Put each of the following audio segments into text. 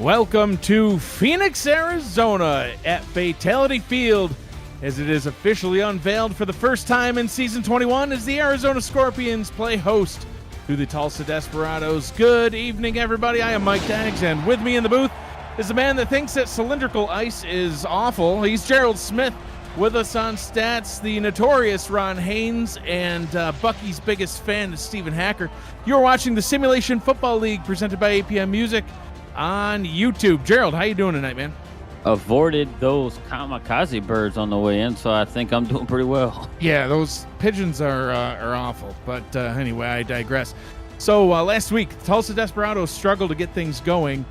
Welcome to Phoenix, Arizona at Fatality Field, as it is officially unveiled for the first time in Season 21 as the Arizona Scorpions play host to the Tulsa Desperados. Good evening, everybody. I am Mike Daggs, and with me in the booth is the man that thinks that cylindrical ice is awful. He's Gerald Smith. With us on stats, the notorious Ron Haynes, and Bucky's biggest fan is Stephen Hacker. You're watching the Simulation Football League presented by APM Music on YouTube. Gerald, how you doing tonight, man? Avoided those kamikaze birds on the way in, so I think I'm doing pretty well. Yeah, those pigeons are awful, but anyway, I digress. So last week, the Tulsa Desperados struggled to get things going.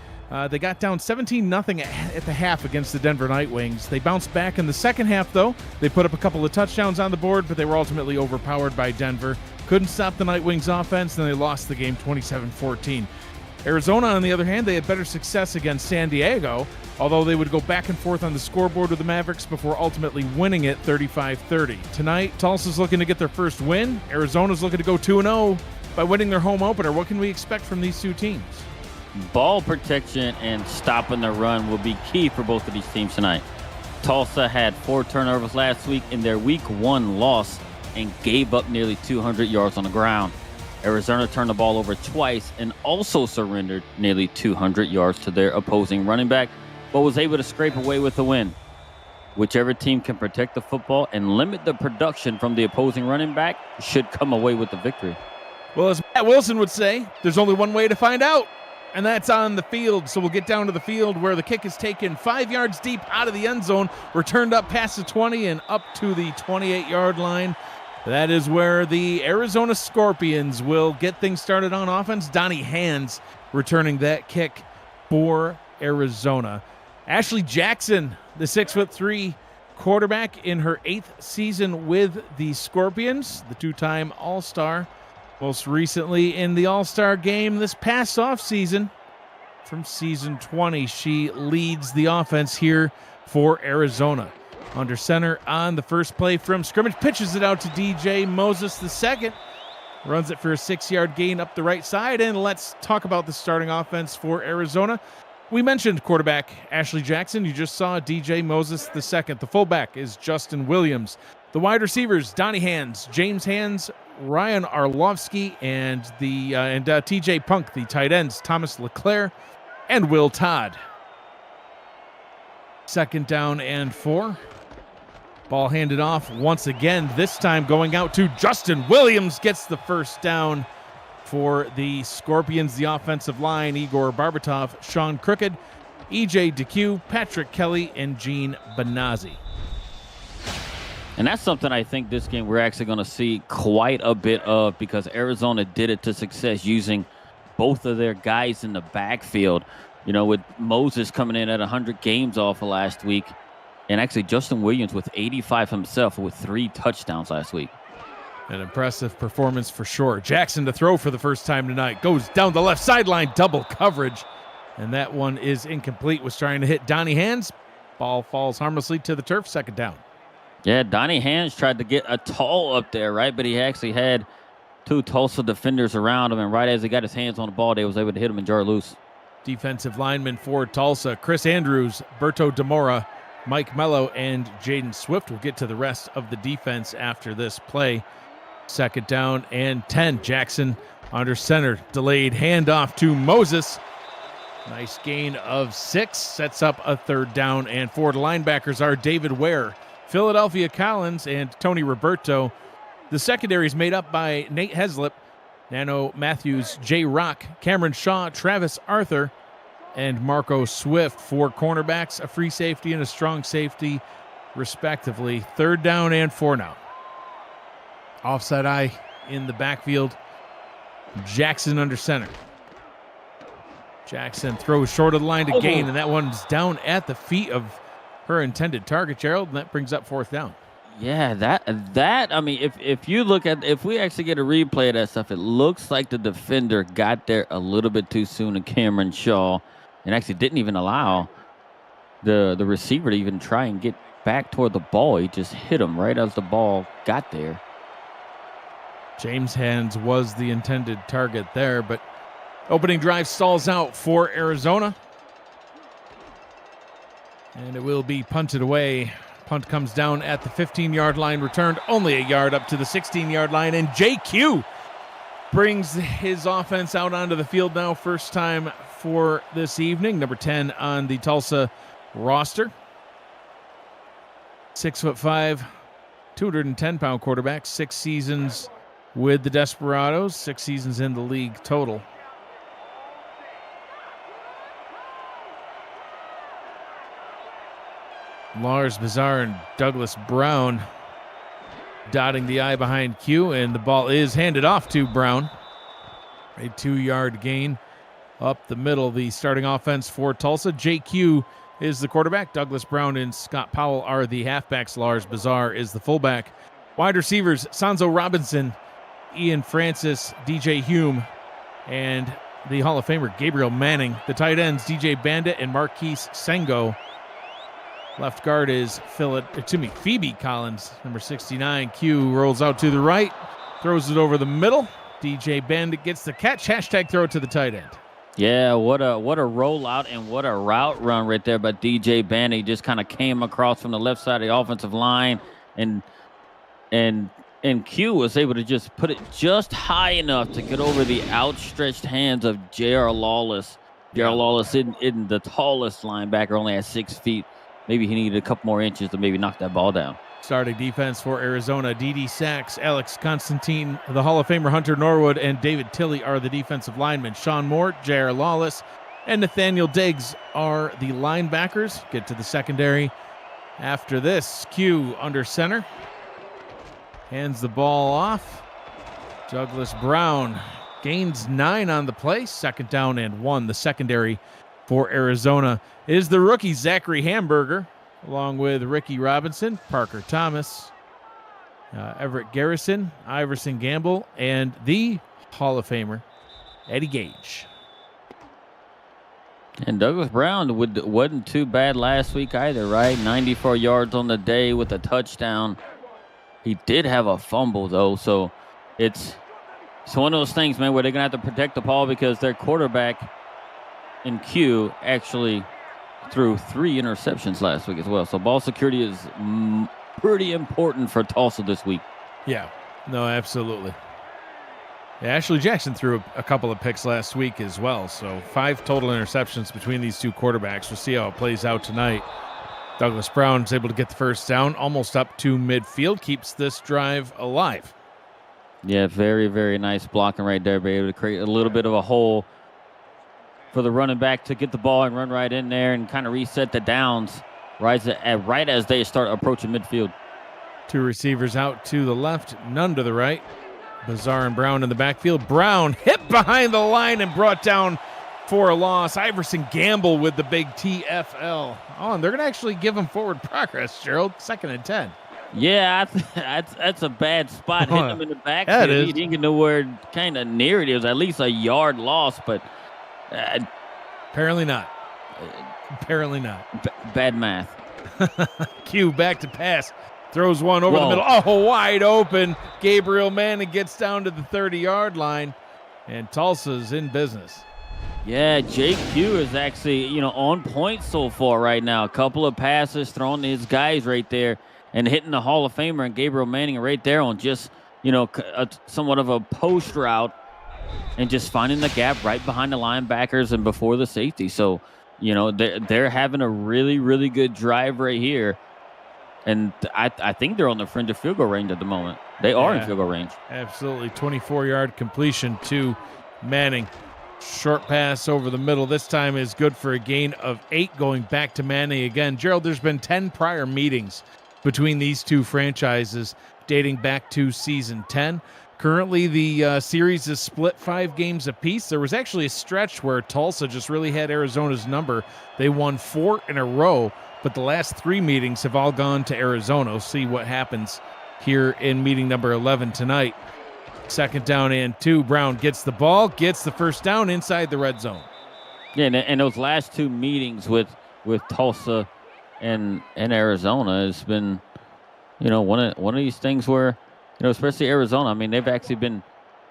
They got down 17-0 at the half against the Denver Nightwings. They bounced back in the second half, though. They put up a couple of touchdowns on the board, but they were ultimately overpowered by Denver. Couldn't stop the Nightwings' offense, and they lost the game 27-14. Arizona, on the other hand, they had better success against San Diego, although they would go back and forth on the scoreboard with the Mavericks before ultimately winning it 35-30. Tonight, Tulsa's looking to get their first win. Arizona's looking to go 2-0 by winning their home opener. What can we expect from these two teams? Ball protection and stopping the run will be key for both of these teams tonight. Tulsa had 4 turnovers last week in their Week 1 loss and gave up nearly 200 yards on the ground. Arizona turned the ball over twice and also surrendered nearly 200 yards to their opposing running back, but was able to scrape away with the win. Whichever team can protect the football and limit the production from the opposing running back should come away with the victory. Well, as Matt Wilson would say, there's only one way to find out, and that's on the field. So we'll get down to the field where the kick is taken 5 yards deep out of the end zone, returned up past the 20 and up to the 28-yard line. That is where the Arizona Scorpions will get things started on offense. Donnie Hands returning that kick for Arizona. Ashley Jackson, the 6'3" quarterback in her 8th season with the Scorpions, the two-time All-Star. Most recently in the All-Star game this past offseason from Season 20. She leads the offense here for Arizona. Under center on the first play from scrimmage, pitches it out to DJ Moses II. Runs it for a 6-yard gain up the right side, and let's talk about the starting offense for Arizona. We mentioned quarterback Ashley Jackson. You just saw DJ Moses II. The fullback is Justin Williams. The wide receivers, Donnie Hands, James Hands, Ryan Arlovsky, and TJ Punk. The tight ends, Thomas LeClaire and Will Todd. 2nd down and 4. Ball handed off once again, this time going out to Justin Williams. Gets the first down for the Scorpions. The offensive line, Igor Barbatov, Sean Crooked, EJ DeQ, Patrick Kelly, and Gene Benazzi. And that's something I think this game we're actually going to see quite a bit of, because Arizona did it to success using both of their guys in the backfield. You know, with Moses coming in at 100 games off of last week, and actually Justin Williams with 85 himself with 3 touchdowns last week. An impressive performance for sure. Jackson to throw for the first time tonight. Goes down the left sideline, double coverage. And that one is incomplete. Was trying to hit Donnie Hands. Ball falls harmlessly to the turf, 2nd down. Yeah, Donnie Hands tried to get a tall up there, right? But he actually had 2 Tulsa defenders around him, and right as he got his hands on the ball, they was able to hit him and jar it loose. Defensive linemen for Tulsa, Chris Andrews, Berto Demora, Mike Mello, and Jaden Swift. Will get to the rest of the defense after this play. 2nd down and 10. Jackson under center. Delayed handoff to Moses. Nice gain of 6. Sets up a 3rd down and 4. The linebackers are David Ware, Philadelphia Collins, and Tony Roberto. The secondary is made up by Nate Heslip, Nano Matthews, Jay Rock, Cameron Shaw, Travis Arthur, and Marco Swift. 4 cornerbacks, a free safety, and a strong safety, respectively. 3rd down and 4 now. Offside eye in the backfield. Jackson under center. Jackson throws short of the line to gain, and that one's down at the feet of her intended target, Gerald, and that brings up 4th down. Yeah, that I mean, if you look at, if we actually get a replay of that stuff, it looks like the defender got there a little bit too soon to Cameron Shaw, and actually didn't even allow the receiver to even try and get back toward the ball. He just hit him right as the ball got there. James Hands was the intended target there, but opening drive stalls out for Arizona. And it will be punted away. Punt comes down at the 15-yard line, returned only a yard up to the 16-yard line, and JQ brings his offense out onto the field now, first time for this evening, number 10 on the Tulsa roster. 6'5", 210-pound quarterback, 6 seasons with the Desperados, 6 seasons in the league total. Lars Bizarre and Douglas Brown dotting the I behind Q, and the ball is handed off to Brown. A 2-yard gain up the middle. The starting offense for Tulsa. JQ is the quarterback. Douglas Brown and Scott Powell are the halfbacks. Lars Bizarre is the fullback. Wide receivers, Sanzo Robinson, Ian Francis, DJ Hume, and the Hall of Famer Gabriel Manning. The tight ends, DJ Bandit and Marquise Sengo. Left guard is Phoebe Collins, number 69. Q rolls out to the right, throws it over the middle. DJ Bandit gets the catch. Hashtag throw it to the tight end. Yeah, what a rollout and what a route run right there by DJ Bandit. Just kind of came across from the left side of the offensive line, and Q was able to just put it just high enough to get over the outstretched hands of J.R. Lawless. J.R. Lawless isn't the tallest linebacker, only at 6 feet. Maybe he needed a couple more inches to maybe knock that ball down. Starting defense for Arizona, D.D. Sachs, Alex Constantine, the Hall of Famer Hunter Norwood, and David Tilley are the defensive linemen. Sean Moore, J.R. Lawless, and Nathaniel Diggs are the linebackers. Get to the secondary. After this, Q under center. Hands the ball off. Douglas Brown gains 9 on the play. 2nd down and 1. The secondary for Arizona is the rookie Zachary Hamburger, along with Ricky Robinson, Parker Thomas, Everett Garrison, Iverson Gamble, and the Hall of Famer Eddie Gage. And Douglas Brown wasn't too bad last week either, right? 94 yards on the day with a touchdown. He did have a fumble, though, so it's one of those things, man, where they're going to have to protect the ball because their quarterback in Q actually threw 3 interceptions last week as well. So ball security is pretty important for Tulsa this week. Yeah, no, absolutely. Yeah, Ashley Jackson threw a couple of picks last week as well. So 5 total interceptions between these two quarterbacks. We'll see how it plays out tonight. Douglas Brown is able to get the first down, almost up to midfield, keeps this drive alive. Yeah, very, very nice blocking right there. Be able to create a little bit of a hole for the running back to get the ball and run right in there and kind of reset the downs right as they start approaching midfield. 2 receivers out to the left, none to the right. Bizarre and Brown in the backfield. Brown hit behind the line and brought down for a loss. Iverson Gamble with the big TFL. Oh, and they're going to actually give him forward progress, Gerald. 2nd and 10. Yeah, that's a bad spot. Hitting him in the back. Yeah, he didn't get nowhere kind of near it. It was at least a yard loss, but apparently not. Apparently not. Bad math. Q back to pass. Throws one over the middle. Oh, wide open. Gabriel Manning gets down to the 30-yard line, and Tulsa's in business. Yeah, JQ is actually, on point so far right now. A couple of passes thrown to his guys right there and hitting the Hall of Famer and Gabriel Manning right there on just, somewhat of a post route and just finding the gap right behind the linebackers and before the safety. So, they're having a really, really good drive right here. And I think they're on the fringe of field goal range at the moment. They are in field goal range. Absolutely. 24-yard completion to Manning. Short pass over the middle. This time is good for a gain of 8 going back to Manning again. Gerald, there's been 10 prior meetings between these two franchises dating back to season 10. Currently, the series is split 5 games apiece. There was actually a stretch where Tulsa just really had Arizona's number. They won 4 in a row, but the last 3 meetings have all gone to Arizona. We'll see what happens here in meeting number 11 tonight. 2nd down and 2. Brown gets the ball, gets the first down inside the red zone. Yeah, and those last 2 meetings with Tulsa and Arizona has been, one of these things where, especially Arizona, I mean, they've actually been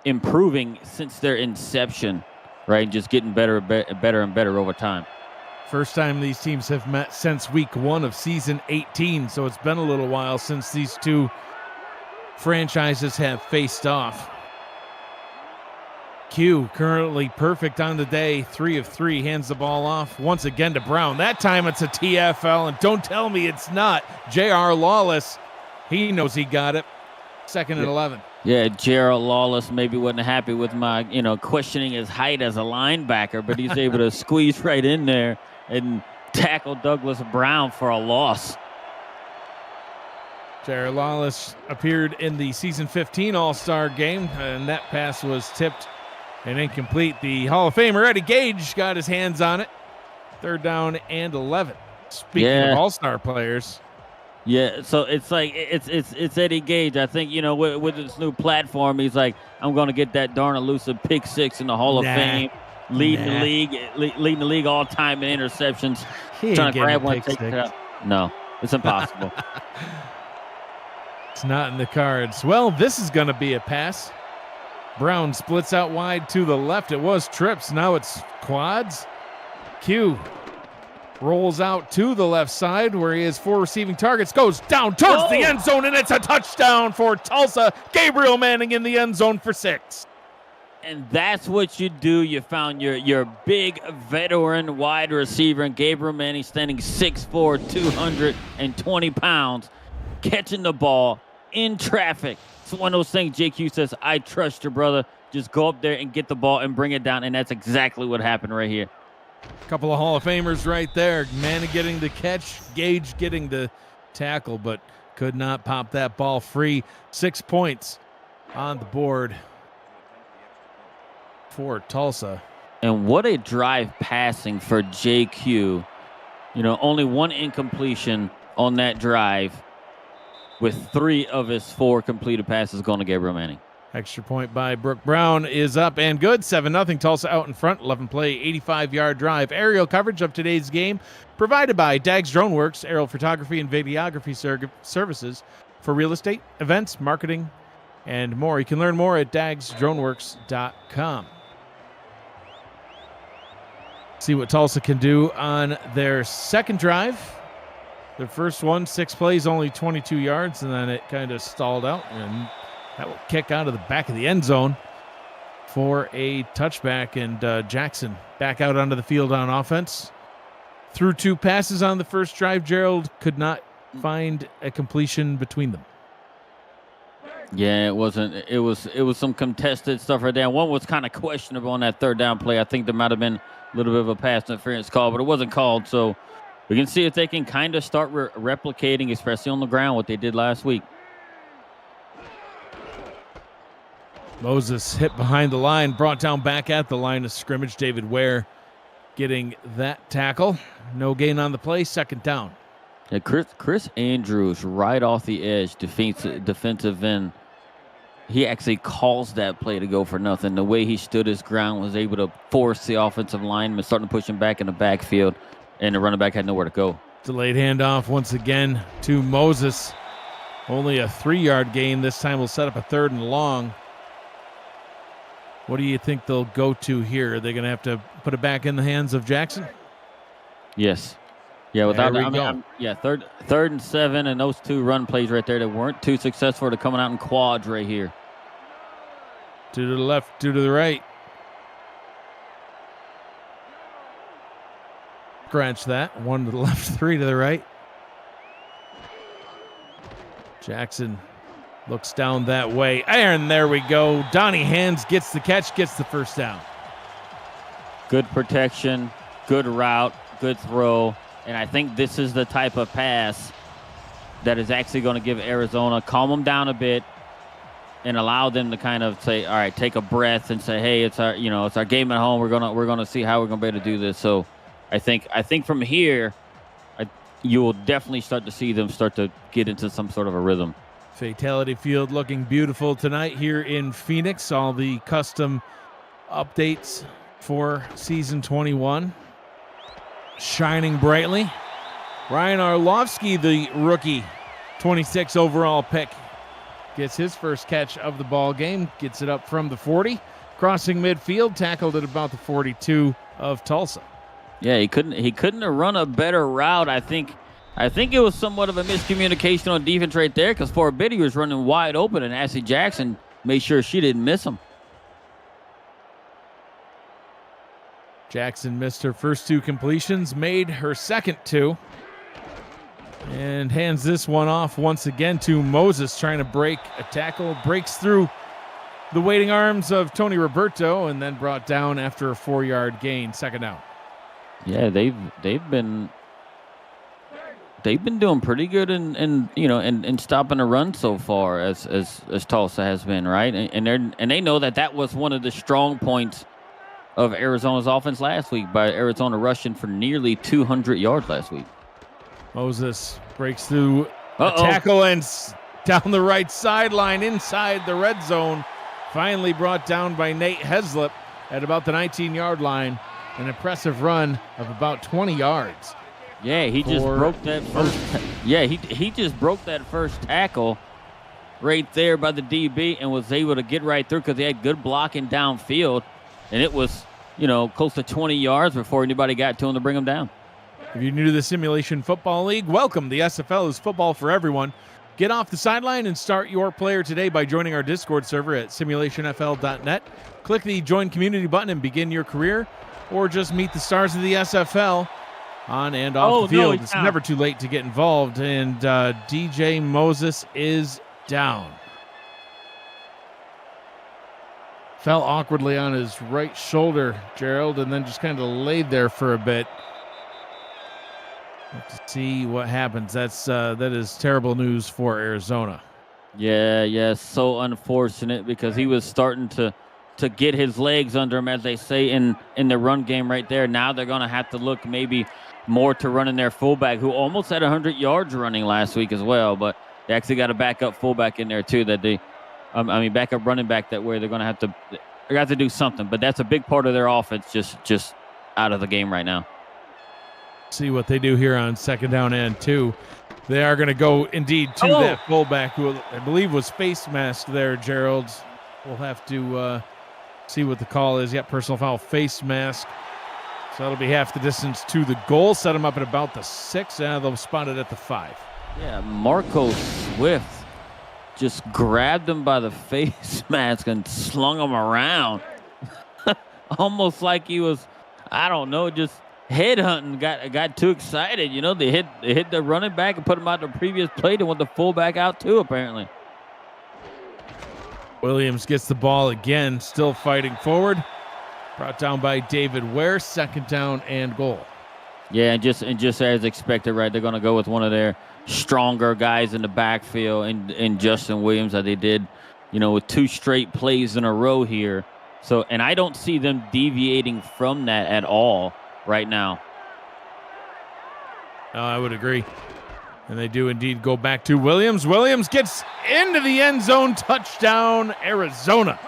improving since their inception, right? Just getting better and better over time. First time these teams have met since week 1 of season 18, so it's been a little while since these two franchises have faced off. Q currently perfect on the day, 3 of 3, hands the ball off once again to Brown. That time it's a TFL, and don't tell me it's not. J.R. Lawless, he knows he got it. 2nd and 11. Yeah, Gerald Lawless maybe wasn't happy with my, questioning his height as a linebacker, but he's able to squeeze right in there and tackle Douglas Brown for a loss. Jared Lawless appeared in the season 15 All-Star game, and that pass was tipped and incomplete. The Hall of Famer Eddie Gage got his hands on it. 3rd down and 11. Speaking of All-Star players. Yeah, so it's like it's Eddie Gage. I think, with this new platform, he's like, I'm going to get that darn elusive pick 6 in the Hall of Fame. Leading the league all time in interceptions. Trying to grab one, take it out. No, it's impossible. It's not in the cards. Well, this is going to be a pass. Brown splits out wide to the left. It was trips. Now it's quads. Q rolls out to the left side where he has 4 receiving targets. Goes down towards the end zone, and it's a touchdown for Tulsa. Gabriel Manning in the end zone for 6. And that's what you do. You found your big veteran wide receiver, and Gabriel Manning, standing 6'4", 220 pounds, catching the ball in traffic. It's one of those things JQ says, I trust your brother. Just go up there and get the ball and bring it down, and that's exactly what happened right here. A couple of Hall of Famers right there. Manning getting the catch, Gage getting the tackle, but could not pop that ball free. 6 points on the board for Tulsa. And what a drive passing for JQ. Only 1 incompletion on that drive, with 3 of his 4 completed passes going to Gabriel Manning. Extra point by Brooke Brown is up and good. 7-0 Tulsa out in front. 11-play, 85-yard drive. Aerial coverage of today's game provided by Dags Drone Works, aerial photography and videography services for real estate, events, marketing, and more. You can learn more at dagsdroneworks.com. See what Tulsa can do on their second drive. Their first one, 6 plays, only 22 yards, and then it kind of stalled out, and that will kick out of the back of the end zone for a touchback, and Jackson back out onto the field on offense. Threw 2 passes on the first drive. Gerald could not find a completion between them. Yeah, it wasn't. It was some contested stuff right there. One was kind of questionable on that 3rd down play. I think there might have been a little bit of a pass interference call, but it wasn't called. So we can see if they can kind of start replicating, especially on the ground, what they did last week. Moses hit behind the line, brought down back at the line of scrimmage. David Ware getting that tackle. No gain on the play, 2nd down. Yeah, Chris Andrews right off the edge, defensive end. He actually calls that play to go for nothing. The way he stood his ground, was able to force the offensive lineman, starting to push him back in the backfield, and the running back had nowhere to go. Delayed handoff once again to Moses. Only a 3-yard gain. This time we'll set up a 3rd and long. What do you think they'll go to here? Are they going to have to put it back in the hands of Jackson? Yes. Yeah, without third and 7, and those 2 run plays right there that weren't too successful. They're coming out in quads right here. 2 to the left, 2 to the right. Scratch that. 1 to the left, 3 to the right. Jackson looks down that way. And there we go. Donnie Hands gets the catch, gets the 1st down. Good protection, good route, good throw. And I think this is the type of pass that is actually going to give Arizona, calm them down a bit, and allow them to kind of say, all right, take a breath and say, hey, it's our game at home. We're gonna see how we're gonna be able to do this. So I think from here, you will definitely start to see them start to get into some sort of a rhythm. Fatality Field looking beautiful tonight here in Phoenix. All the custom updates for season 21 shining brightly. Ryan Arlovsky, the rookie, 26 overall pick, gets his first catch of the ball game, gets it up from the 40, crossing midfield, tackled at about the 42 of Tulsa. Yeah, he couldn't have run a better route. I think it was somewhat of a miscommunication on defense right there, because for a bit he was running wide open, and Ashley Jackson made sure she didn't miss him. Jackson missed her first 2 completions, made her second 2, and hands this one off once again to Moses, trying to break a tackle, breaks through the waiting arms of Tony Roberto, and then brought down after a 4-yard gain, second down. Yeah, they've been doing pretty good in stopping the run so far, as Tulsa has been, right? And they know that was one of the strong points of Arizona's offense last week, by Arizona rushing for nearly 200 yards last week. Moses breaks through a tackle and down the right sideline inside the red zone. Finally brought down by Nate Heslip at about the 19-yard line. An impressive run of about 20 yards. Yeah, he just broke that first. Yeah, he just broke that first tackle right there by the DB and was able to get right through, because he had good blocking downfield, and it was close to 20 yards before anybody got to him to bring him down. If you're new to the Simulation Football League, welcome. The SFL is football for everyone. Get off the sideline and start your player today by joining our Discord server at simulationfl.net. Click the Join Community button and begin your career, or just meet the stars of the SFL on and off the field. It's never too late to get involved, and DJ Moses is down. Fell awkwardly on his right shoulder, Gerald, and then just kind of laid there for a bit. Have to see what happens. That is terrible news for Arizona. Yeah, so unfortunate, because he was starting to get his legs under him, as they say in the run game right there. Now they're going to have to look maybe more to running their fullback, who almost had 100 yards running last week as well, but they actually got a backup fullback in there too, that backup running back, that way they're going to have to do something. But that's a big part of their offense, just out of the game right now. See what they do here on second down and 2. They are going to go indeed to that fullback, who I believe was face masked there, Gerald. We'll have to see what the call is. Yep, personal foul, face mask. So that'll be half the distance to the goal. Set him up at about the 6, and they'll spot it at the 5. Yeah, Marco Swift just grabbed him by the face mask and slung him around. Almost like he was, I don't know, just headhunting. Got too excited. They hit the running back and put him out the previous play. They want the fullback out too, apparently. Williams gets the ball again, still fighting forward. Brought down by David Ware, second down and goal. Yeah, and just as expected, right? They're going to go with one of their stronger guys in the backfield, in Justin Williams, that they did, with 2 straight plays in a row here. So, and I don't see them deviating from that at all right now. I would agree. And they do indeed go back to Williams. Williams gets into the end zone. Touchdown, Arizona.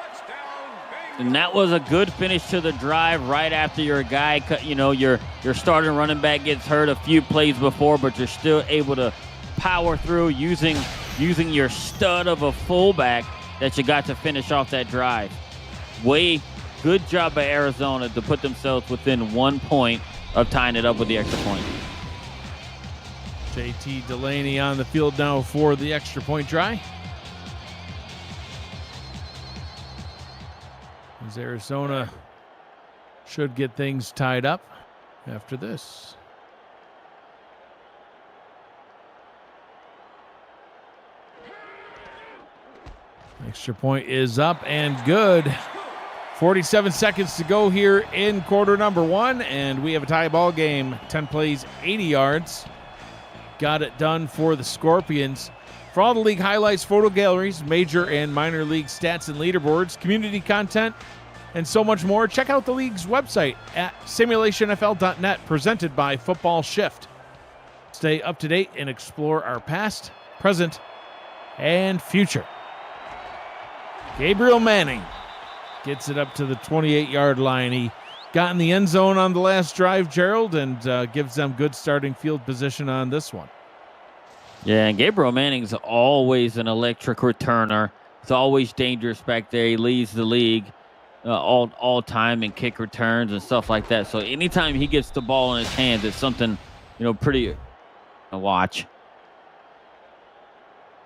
And that was a good finish to the drive right after your guy, your starting running back gets hurt a few plays before, but you're still able to power through using your stud of a fullback that you got to finish off that drive. Good job by Arizona to put themselves within 1 point of tying it up with the extra point. JT Delaney on the field now for the extra point try. As Arizona should get things tied up after this. Extra point is up and good. 47 seconds to go here in quarter number 1, and we have a tie ball game. 10 plays, 80 yards. Got it done for the Scorpions. For all the league highlights, photo galleries, major and minor league stats and leaderboards, community content, and so much more, check out the league's website at simulationfl.net, presented by Football Shift. Stay up to date and explore our past, present, and future. Gabriel Manning gets it up to the 28-yard line. He got in the end zone on the last drive, Gerald, and gives them good starting field position on this one. Yeah, and Gabriel Manning's always an electric returner. He's always dangerous back there. He leads the league all time in kick returns and stuff like that. So anytime he gets the ball in his hands, it's something pretty to watch.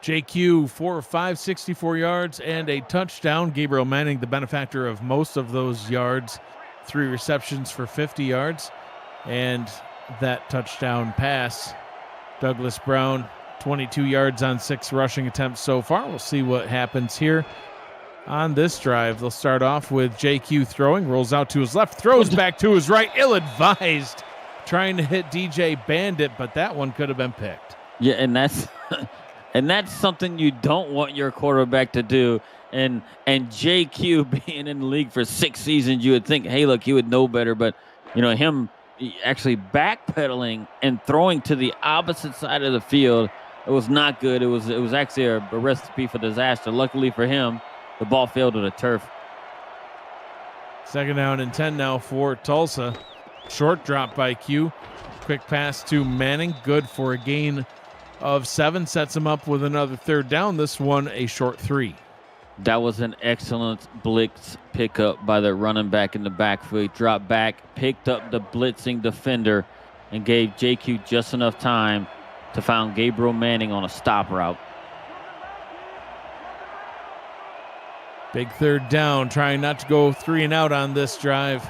JQ 4 of 5, 64 yards and a touchdown. Gabriel Manning, the benefactor of most of those yards, 3 receptions for 50 yards, and that touchdown pass. Douglas Brown, 22 yards on 6 rushing attempts so far. We'll see what happens here on this drive. They'll start off with JQ throwing, rolls out to his left, throws back to his right, ill-advised, trying to hit DJ Bandit, but that one could have been picked. Yeah, and that's and that's something you don't want your quarterback to do. And JQ being in the league for 6 seasons, you would think, hey, look, he would know better. But him actually backpedaling and throwing to the opposite side of the field, it was not good. It was actually a recipe for disaster. Luckily for him, the ball fell to the turf. 2nd down and 10 now for Tulsa. Short drop by Q. Quick pass to Manning, good for a gain of 7. Sets him up with another 3rd down. This one a short 3. That was an excellent blitz pickup by the running back in the backfield. Dropped back, picked up the blitzing defender, and gave JQ just enough time to find Gabriel Manning on a stop route. Big 3rd down, trying not to go 3 and out on this drive.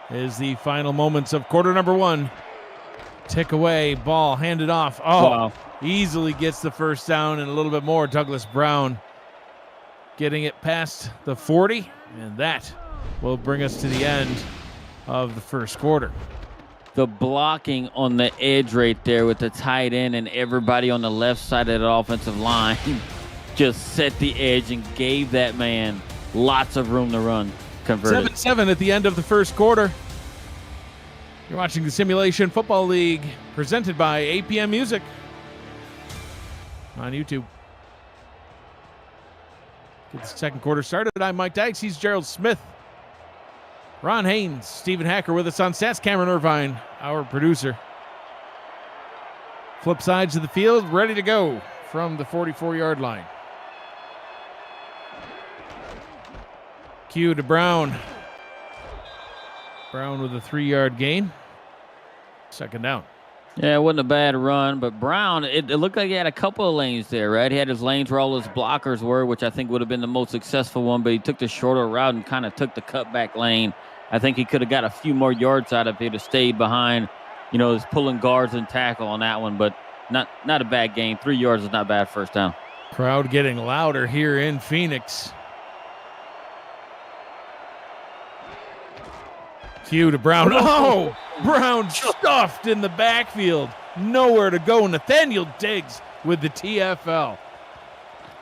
Is the final moments of quarter number 1. Tick away, ball handed off. Oh, wow. Easily gets the 1st down and a little bit more. Douglas Brown getting it past the 40, and that will bring us to the end of the 1st quarter. The blocking on the edge right there with the tight end and everybody on the left side of the offensive line just set the edge and gave that man lots of room to run. Converted. 7-7 at the end of the 1st quarter. You're watching the Simulation Football League presented by APM Music on YouTube. Get the 2nd quarter started. I'm Mike Dykes. He's Gerald Smith. Ron Haynes, Stephen Hacker with us on stats. Cameron Irvine, our producer. Flip sides of the field, ready to go from the 44-yard line. Q to Brown. Brown with a 3-yard gain. 2nd down. Yeah, it wasn't a bad run, but Brown, it looked like he had a couple of lanes there, right? He had his lanes where all his blockers were, which I think would have been the most successful one, but he took the shorter route and kind of took the cutback lane. I think he could have got a few more yards out of it, have stayed behind, his pulling guards and tackle on that one, but not a bad game. 3 yards is not bad 1st down. Crowd getting louder here in Phoenix. Q to Brown. Oh, Brown stuffed in the backfield. Nowhere to go. Nathaniel Diggs with the TFL.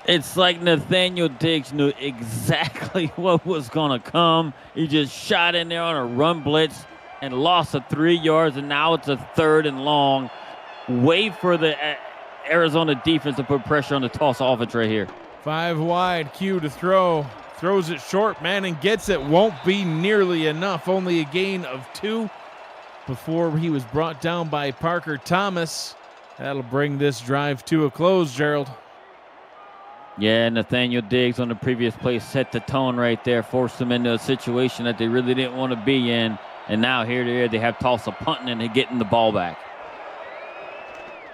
It's like Nathaniel Diggs knew exactly what was going to come. He just shot in there on a run blitz and lost the 3 yards, and now it's a 3rd and long. Wait for the Arizona defense to put pressure on the Tulsa offense right here. 5 wide, Q to throw. Throws it short. Manning gets it. Won't be nearly enough. Only a gain of 2 before he was brought down by Parker Thomas. That'll bring this drive to a close, Gerald. Yeah, Nathaniel Diggs on the previous play set the tone right there, forced them into a situation that they really didn't want to be in. And now here they have Tulsa punting and getting the ball back.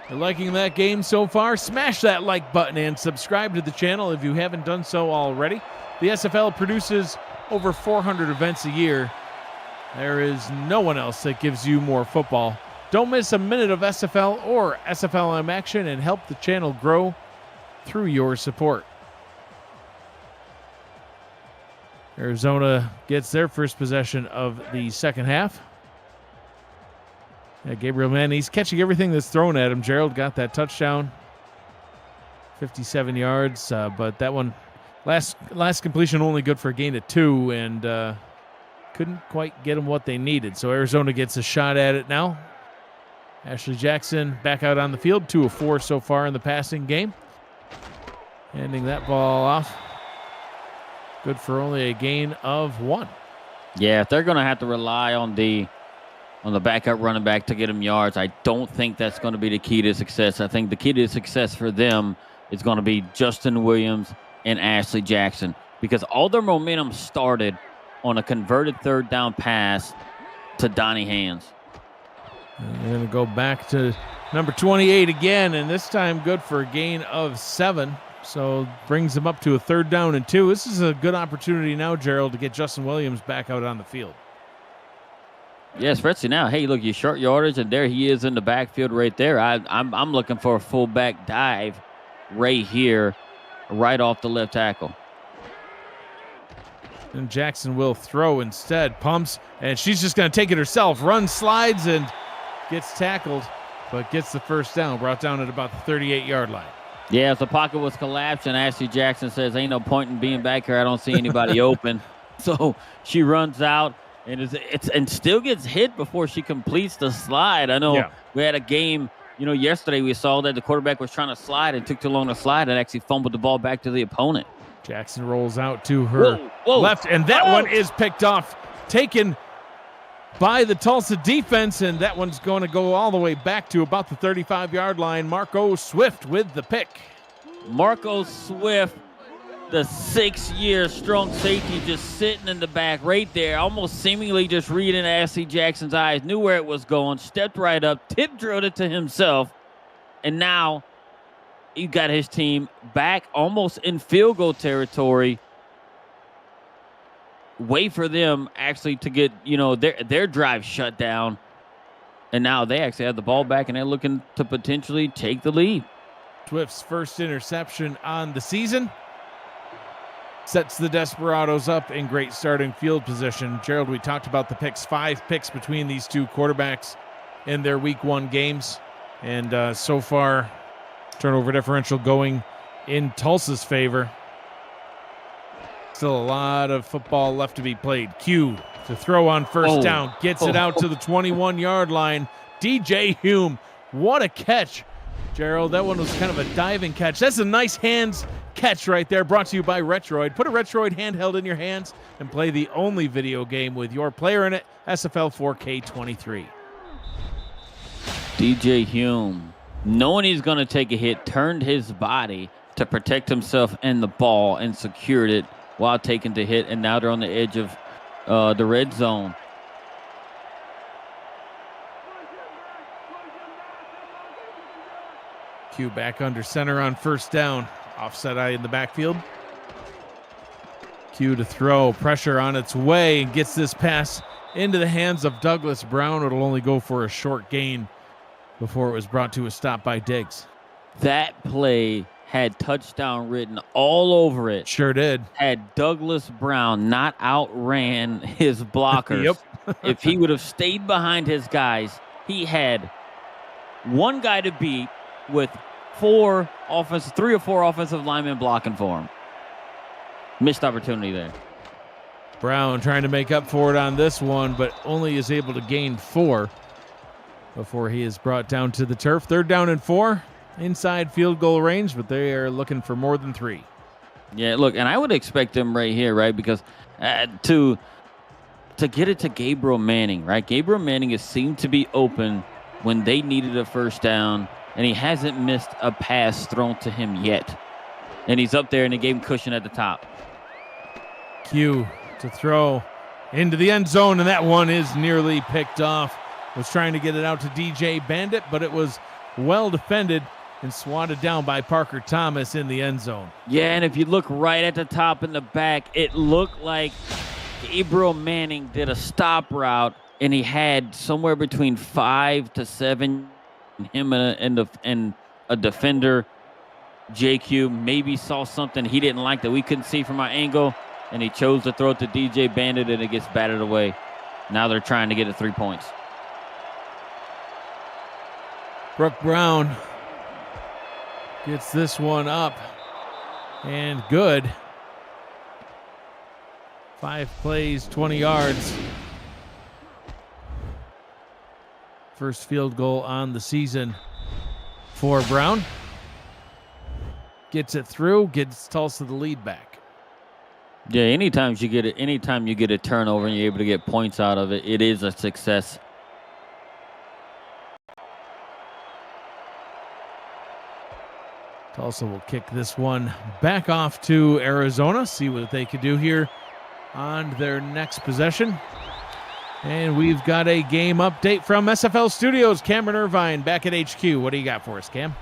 You're liking that game so far? Smash that like button and subscribe to the channel if you haven't done so already. The SFL produces over 400 events a year. There is no one else that gives you more football. Don't miss a minute of SFL or SFLM action and help the channel grow through your support. Arizona gets their first possession of the 2nd half. Yeah, Gabriel Manning, he's catching everything that's thrown at him. Gerald got that touchdown. 57 yards, but that one, last completion only good for a gain of 2, and couldn't quite get them what they needed. So Arizona gets a shot at it now. Ashley Jackson back out on the field, 2 of 4 so far in the passing game. Handing that ball off. Good for only a gain of 1. Yeah, if they're going to have to rely on the backup running back to get them yards, I don't think that's going to be the key to success. I think the key to success for them is going to be Justin Williams and Ashley Jackson, because all their momentum started on a converted third down pass to Donnie Hands. And they're going to go back to number 28 again, and this time good for a gain of 7. So brings them up to a 3rd down and 2. This is a good opportunity now, Gerald, to get Justin Williams back out on the field. Yeah, especially now. Hey, look, you short yardage, and there he is in the backfield right there. I'm looking for a fullback dive right here, right off the left tackle. And Jackson will throw instead. Pumps, and she's just going to take it herself. Runs, slides, and gets tackled, but gets the 1st down. Brought down at about the 38-yard line. Yeah, if the pocket was collapsed, and Ashley Jackson says, ain't no point in being back here. I don't see anybody open. So she runs out and still gets hit before she completes the slide. I know we had a game, yesterday we saw that the quarterback was trying to slide and took too long to slide and actually fumbled the ball back to the opponent. Jackson rolls out to her left, and that one is picked off, taken by the Tulsa defense, and that one's going to go all the way back to about the 35-yard line. Marco Swift with the pick. Marco Swift, the 6-year strong safety, just sitting in the back right there, almost seemingly just reading Ashley Jackson's eyes, knew where it was going, stepped right up, tip-drilled it to himself, and now he got his team back almost in field goal territory. Wait for them actually to get, their drive shut down. And now they actually have the ball back, and they're looking to potentially take the lead. Swift's first interception on the season sets the Desperados up in great starting field position. Gerald, we talked about the picks, 5 picks between these two quarterbacks in their week 1 games. And so far, turnover differential going in Tulsa's favor. Still a lot of football left to be played. Q to throw on 1st down. Gets it out to the 21-yard line. DJ Hume, what a catch. Gerald, that one was kind of a diving catch. That's a nice hands catch right there, brought to you by Retroid. Put a Retroid handheld in your hands and play the only video game with your player in it, SFL 4K23. DJ Hume, knowing he's going to take a hit, turned his body to protect himself and the ball and secured it while taking the hit, and now they're on the edge of the red zone. Q back under center on 1st down. Offset eye in the backfield. Q to throw. Pressure on its way, and gets this pass into the hands of Douglas Brown. It'll only go for a short gain before it was brought to a stop by Diggs. That play had touchdown written all over it. Sure did. Had Douglas Brown not outran his blockers. If he would have stayed behind his guys, he had one guy to beat with 3 or 4 offensive linemen blocking for him. Missed opportunity there. Brown trying to make up for it on this one, but only is able to gain 4 before he is brought down to the turf. 3rd down and 4. Inside field goal range, but they are looking for more than 3. Yeah, look, and I would expect them right here, right? Because to get it to Gabriel Manning, right? Gabriel Manning seemed to be open when they needed a 1st down, and he hasn't missed a pass thrown to him yet. And he's up there, and they gave him cushion at the top. Q to throw into the end zone, and that one is nearly picked off. Was trying to get it out to DJ Bandit, but it was well defended and swatted down by Parker Thomas in the end zone. Yeah, and if you look right at the top in the back, it looked like Gabriel Manning did a stop route, and he had somewhere between 5 to 7. Him and a defender, JQ, maybe saw something he didn't like that we couldn't see from our angle, and he chose to throw it to DJ Bandit, and it gets batted away. Now they're trying to get it 3 points. Brooke Brown gets this one up, and good. 5 plays, 20 yards. First field goal on the season for Brown. Gets it through, gets Tulsa the lead back. Yeah, anytime you get a turnover and you're able to get points out of it, it is a success. Tulsa will kick this one back off to Arizona, see what they could do here on their next possession. And we've got a game update from SFL Studios. Cameron Irvine back at HQ. What do you got for us, Cam?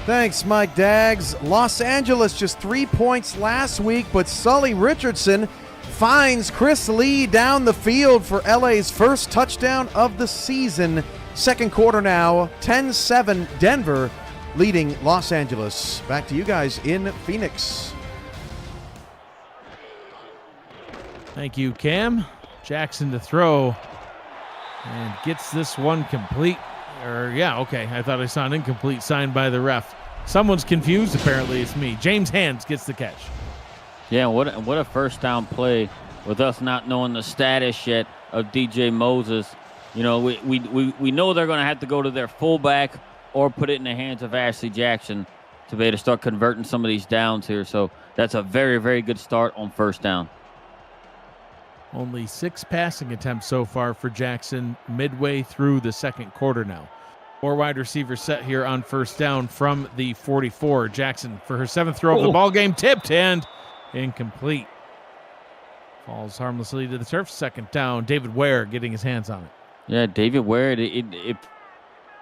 Thanks, Mike Daggs. Los Angeles just 3 points last week, but Sully Richardson finds Chris Lee down the field for LA's first touchdown of the season. Second quarter now, 10-7 Denver leading Los Angeles. Back to you guys in Phoenix. Thank you, Cam. Jackson to throw and gets this one complete. I thought I saw an incomplete sign by the ref. Someone's confused. Apparently it's me. James Hands gets the catch. Yeah, what a first down play with us not knowing the status yet of DJ Moses. You know, we know they're going to have to go to their fullback or put it in the hands of Ashley Jackson to be able to start converting some of these downs here. So that's a very, very good start on first down. Only 6 passing attempts so far for Jackson midway through the second quarter now. 4 wide receivers set here on first down from the 44. Jackson for her 7th throw of the ball game, tipped and incomplete. Falls harmlessly to the turf. Second down. David Ware getting his hands on it. Yeah, David Ware,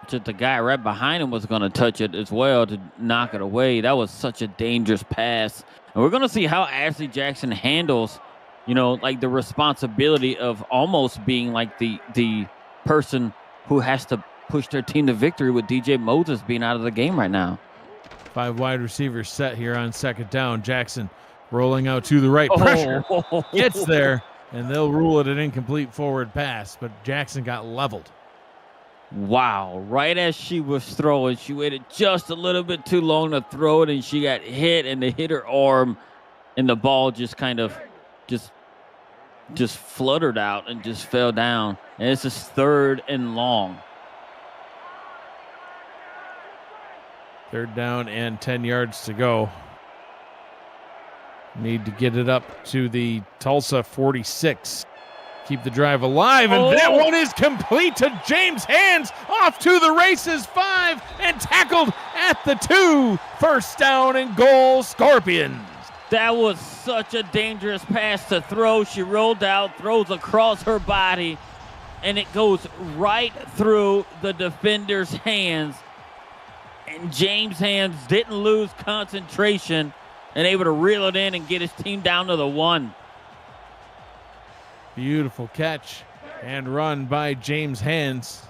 just the guy right behind him was going to touch it as well to knock it away. That was such a dangerous pass. And we're going to see how Ashley Jackson handles, like the responsibility of almost being like the person who has to push their team to victory with DJ Moses being out of the game right now. 5 wide receivers set here on second down. Jackson rolling out to the right. Pressure gets there, and they'll rule it an incomplete forward pass, but Jackson got leveled. Wow. Right as she was throwing, she waited just a little bit too long to throw it, and she got hit, and it hit her arm, and the ball just kind of just fluttered out and just fell down. And it's just 3rd and long. 3rd down and 10 yards to go. Need to get it up to the Tulsa 46. Keep the drive alive, and that one is complete to James Hands. Off to the races, 5, and tackled at the 2. First down and goal, Scorpions. That was such a dangerous pass to throw. She rolled out, throws across her body, and it goes right through the defender's hands. And James Hands didn't lose concentration and able to reel it in and get his team down to the 1. Beautiful catch and run by James Hands.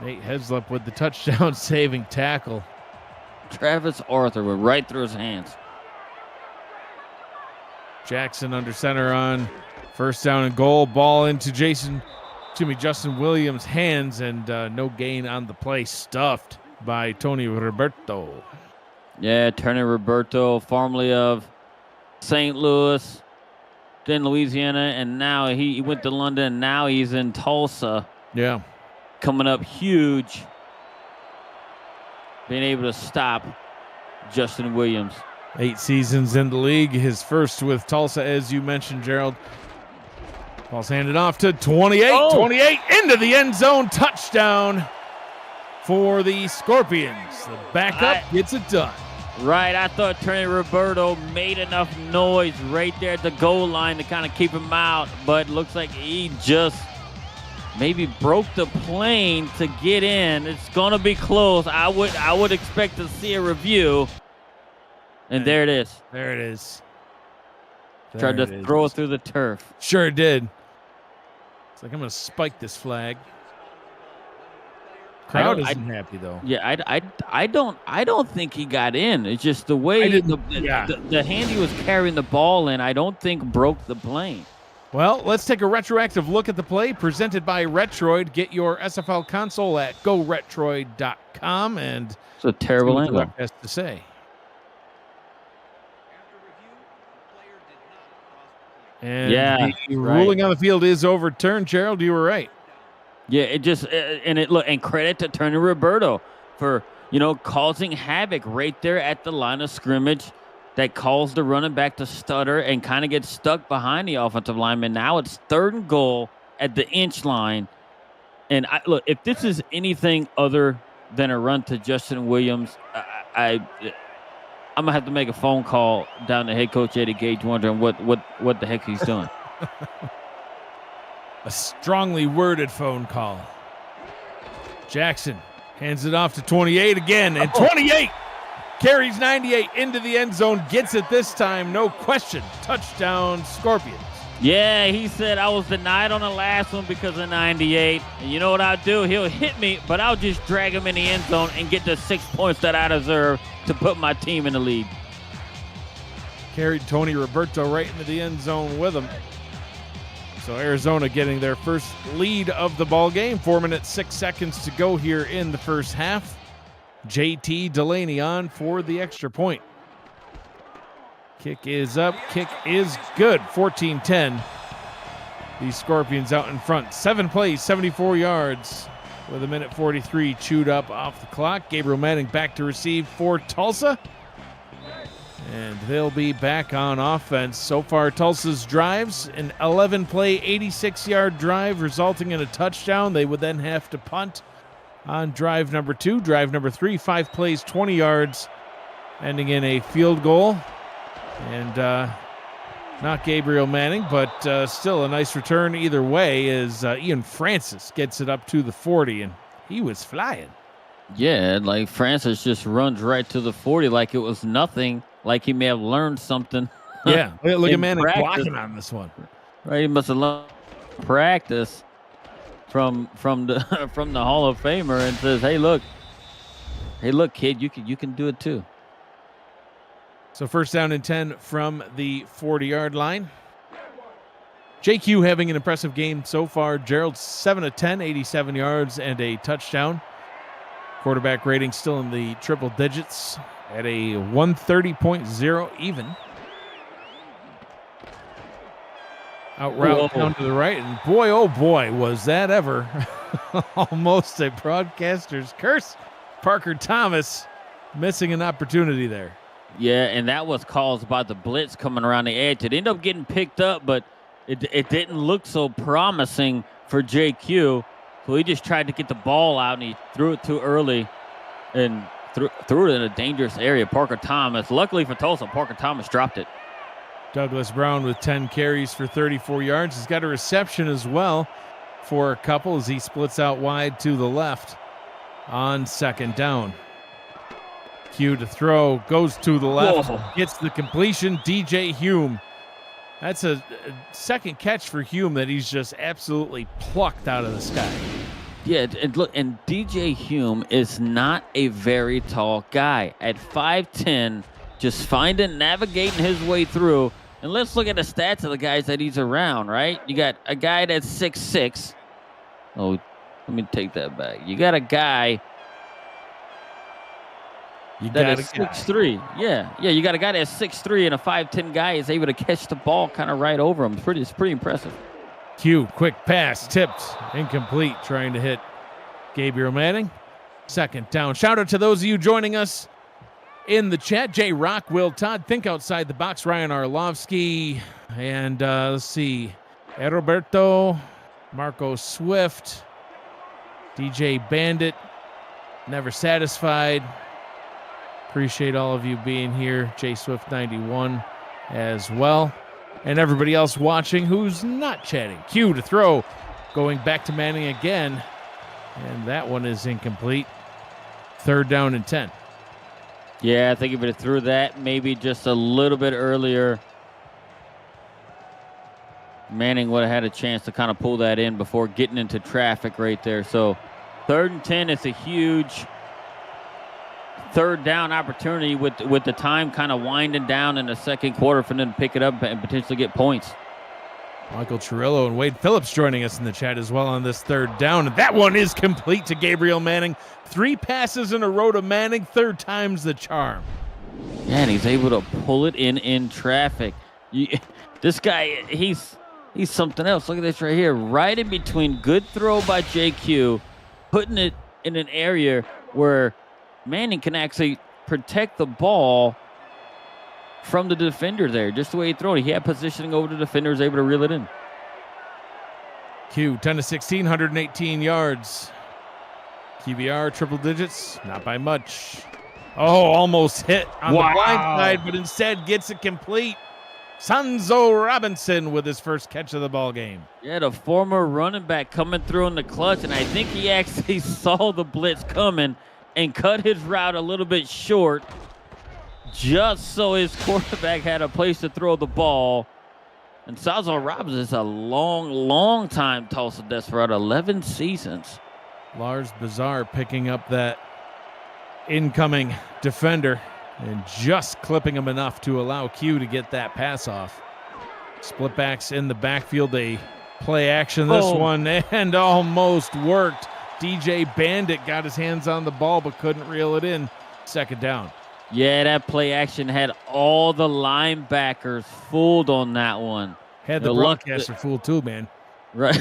Nate Heslop with the touchdown saving tackle. Travis Arthur went right through his hands. Jackson under center on first down and goal. Ball into Justin Williams' hands, and no gain on the play. Stuffed by Tony Roberto. Yeah, Tony Roberto, formerly of St. Louis, then Louisiana, and now he went to London, and now he's in Tulsa. Yeah. Coming up huge. Being able to stop Justin Williams. 8 seasons in the league. His first with Tulsa, as you mentioned, Gerald. Ball's handed off to 28. 28 into the end zone. Touchdown for the Scorpions. The backup gets it done. Right, I thought Tony Roberto made enough noise right there at the goal line to kind of keep him out, but looks like he just maybe broke the plane to get in. It's going to be close. I would expect to see a review. And there it is. There it is. Tried to throw it through the turf. Sure did. It's like, I'm going to spike this flag. Crowd isn't happy though. Yeah, I don't think he got in. It's just the way the hand he was carrying the ball in, I don't think broke the plane. Well, let's take a retroactive look at the play presented by Retroid. Get your SFL console at goretroid.com, and it's a terrible angle. What has to say. And the ruling on the field is overturned. Gerald, you were right. Yeah, and credit to Tony Roberto for, causing havoc right there at the line of scrimmage that calls the running back to stutter and kind of gets stuck behind the offensive lineman. Now it's 3rd and goal at the inch line. And if this is anything other than a run to Justin Williams. I'm gonna have to make a phone call down to head coach Eddie Gage, wondering what the heck he's doing. A strongly worded phone call. Jackson hands it off to 28 again, and 28 carries 98 into the end zone, gets it this time, no question. Touchdown, Scorpions. Yeah, he said I was denied on the last one because of 98. And you know what I'll do? He'll hit me, but I'll just drag him in the end zone and get the 6 points that I deserve to put my team in the lead. Carried Tony Roberto right into the end zone with him. So Arizona getting their first lead of the ball game. 4 minutes, 6 seconds to go here in the first half. JT Delaney on for the extra point. Kick is up. Kick is good. 14-10. These Scorpions out in front. 7 plays, 74 yards with 1:43 chewed up off the clock. Gabriel Manning back to receive for Tulsa. And they'll be back on offense. So far, Tulsa's drives, an 11-play, 86-yard drive resulting in a touchdown. They would then have to punt on drive number 2. Drive number 3, 5 plays, 20 yards, ending in a field goal. And not Gabriel Manning, but still a nice return either way as Ian Francis gets it up to the 40, and he was flying. Yeah, like Francis just runs right to the 40 like it was nothing, like he may have learned something. Yeah, look at Manning practice. blocking on this one. Right, he must have learned practice from the from the Hall of Famer and says, hey look, kid, you can do it too. So first down and 10 from the 40-yard line. JQ having an impressive game so far. Gerald 7 of 10, 87 yards and a touchdown. Quarterback rating still in the triple digits at a 130.0 even. Out route down to the right, and boy, oh boy, was that ever almost a broadcaster's curse. Parker Thomas missing an opportunity there. Yeah, and that was caused by the blitz coming around the edge. It ended up getting picked up, but it didn't look so promising for JQ. So he just tried to get the ball out, and he threw it too early and threw it in a dangerous area. Parker Thomas, luckily for Tulsa, Parker Thomas dropped it. Douglas Brown with 10 carries for 34 yards. He's got a reception as well for a couple as he splits out wide to the left on second down. Q to throw, goes to the left, gets the completion. DJ Hume. That's a second catch for Hume that he's just absolutely plucked out of the sky. Yeah, and look, and DJ Hume is not a very tall guy. At 5'10", just navigating his way through. And let's look at the stats of the guys that he's around, right? You got a guy that's 6'6". Oh, let me take that back. You got a guy that is 6'3". Yeah, you got a guy that's 6'3", and a 5'10" guy is able to catch the ball kind of right over him. It's pretty impressive. Q, quick pass, tipped, incomplete, trying to hit Gabriel Manning. Second down. Shout out to those of you joining us in the chat. Jay Rock, Will Todd, Think Outside the Box, Ryan Arlovsky, and let's see, Roberto, Marco Swift, DJ Bandit, Never Satisfied. Appreciate all of you being here. Jay Swift 91 as well. And everybody else watching who's not chatting. Q to throw. Going back to Manning again. And that one is incomplete. Third down and 10. Yeah, I think if it threw that maybe just a little bit earlier, Manning would have had a chance to kind of pull that in before getting into traffic right there. So 3rd and 10 is a huge third down opportunity with the time kind of winding down in the second quarter for them to pick it up and potentially get points. Michael Chirillo and Wade Phillips joining us in the chat as well on this third down. That one is complete to Gabriel Manning. 3 passes in a row to Manning. Third time's the charm. Yeah, and he's able to pull it in traffic. This guy, he's something else. Look at this right here. Right in between. Good throw by JQ. Putting it in an area where Manning can actually protect the ball from the defender there. Just the way he threw it. He had positioning over the defender, was able to reel it in. Q, 10 to 16, 118 yards. QBR triple digits, not by much. Oh, almost hit on the blind side, but instead gets it complete. Sanzo Robinson with his first catch of the ball game. Yeah, the former running back coming through in the clutch, and I think he actually saw the blitz coming and cut his route a little bit short just so his quarterback had a place to throw the ball. And Sanzo Robinson is a long time Tulsa Desperado, 11 seasons. Lars Bizarre picking up that incoming defender and just clipping him enough to allow Q to get that pass off. Split backs in the backfield, a play action this one, and almost worked. DJ Bandit got his hands on the ball but couldn't reel it in. Second down. Yeah, that play action had all the linebackers fooled on that one. Had the broadcaster fooled too, man. Right.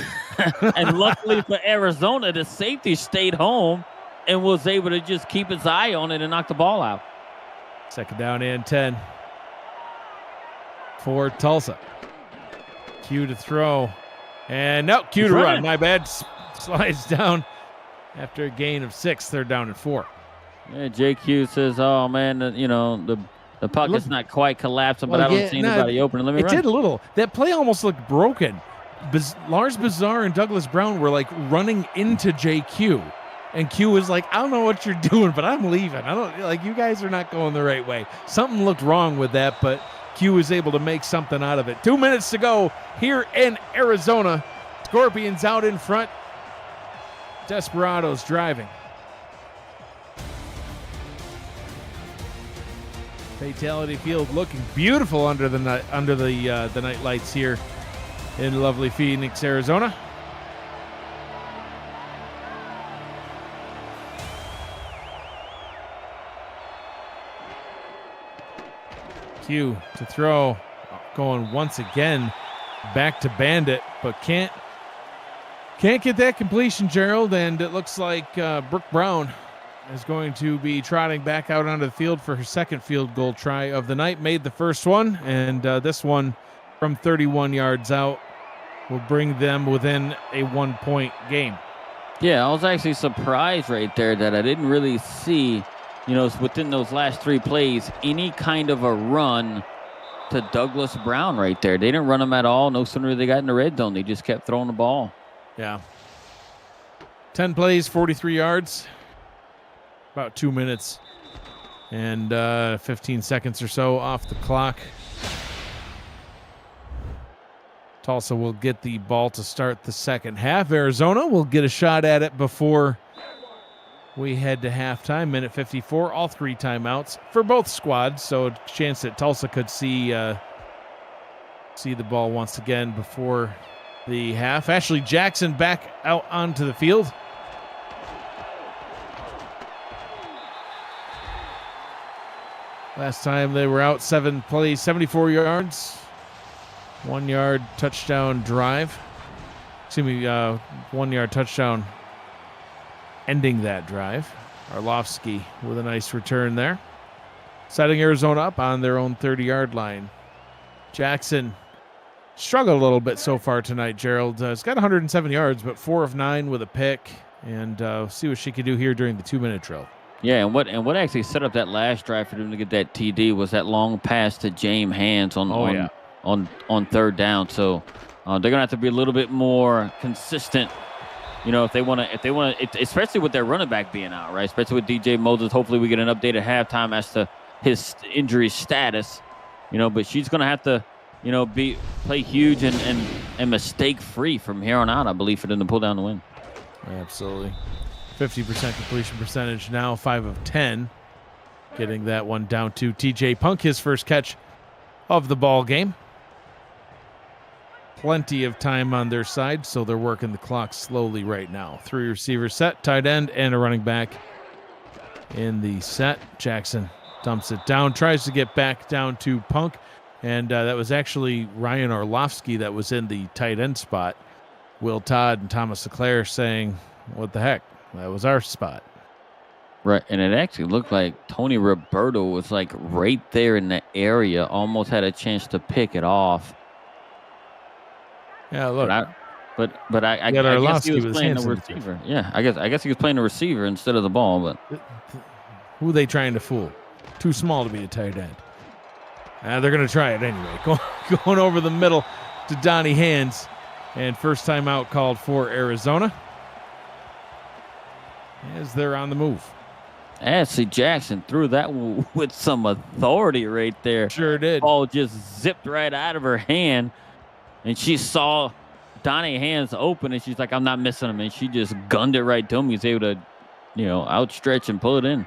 And luckily for Arizona, the safety stayed home and was able to just keep his eye on it and knock the ball out. Second down and 10 for Tulsa. Q to throw. And no, Q to run. My bad. Slides down after a gain of 6. Third down and 4. Yeah, JQ says, oh, man, the pocket's not quite collapsing, but I don't see anybody opening. Let me run. It did a little. That play almost looked broken. Lars Bizarre and Douglas Brown were like running into JQ. And Q was like, I don't know what you're doing, but I'm leaving. I don't like, you guys are not going the right way. Something looked wrong with that, but Q was able to make something out of it. 2 minutes to go here in Arizona. Scorpions out in front. Desperados driving. Fatality Field looking beautiful under the night lights here in lovely Phoenix, Arizona. Q to throw, going once again back to Bandit, but can't get that completion, Gerald. And it looks like Brooke Brown is going to be trotting back out onto the field for her second field goal try of the night. Made the first one, and this one from 31 yards out will bring them within a 1-point game. Yeah, I was actually surprised right there that I didn't really see, within those last 3 plays, any kind of a run to Douglas Brown right there. They didn't run him at all. No sooner they got in the red zone, they just kept throwing the ball. Yeah. 10 plays, 43 yards. About 2 minutes and 15 seconds or so off the clock. Tulsa will get the ball to start the second half. Arizona will get a shot at it before we head to halftime. Minute 54, all 3 timeouts for both squads. So a chance that Tulsa could see the ball once again before the half. Ashley Jackson back out onto the field. Last time they were out 7 plays, 74 yards. 1 yard touchdown drive. 1 yard touchdown ending that drive. Arlovsky with a nice return there. Setting Arizona up on their own 30-yard line. Jackson struggled a little bit so far tonight, Gerald. It's got 107 yards, but 4 of 9 with a pick. And see what she can do here during the 2-minute drill. Yeah, and what actually set up that last drive for them to get that TD was that long pass to James Hands on third down. So they're gonna have to be a little bit more consistent, if they want to, especially with their running back being out, right? Especially with DJ Moses. Hopefully, we get an update at halftime as to his injury status. But she's gonna have to, play huge and mistake free from here on out. I believe for them to pull down the win. Absolutely. 50% completion percentage now, 5 of 10. Getting that one down to TJ Punk, his first catch of the ball game. Plenty of time on their side, so they're working the clock slowly right now. 3 receivers set, tight end, and a running back in the set. Jackson dumps it down, tries to get back down to Punk, and that was actually Ryan Orlovsky that was in the tight end spot. Will Todd and Thomas LeClaire saying, what the heck? That was our spot. Right, and it actually looked like Tony Roberto was like right there in the area, almost had a chance to pick it off. Yeah, look. But I Yeah, guess he Arlovsky was with his playing hands the in the field. receiver. Yeah, I guess he was playing the receiver instead of the ball. But Who are they trying to fool? Too small to be a tight end. They're going to try it anyway. Going over the middle to Donnie Hands. And first time out called for Arizona as they're on the move. Ashley Jackson threw that with some authority right there. Sure did. Ball just zipped right out of her hand. And she saw Donnie Hands open, and she's like, I'm not missing him. And she just gunned it right to him. He's able to, outstretch and pull it in.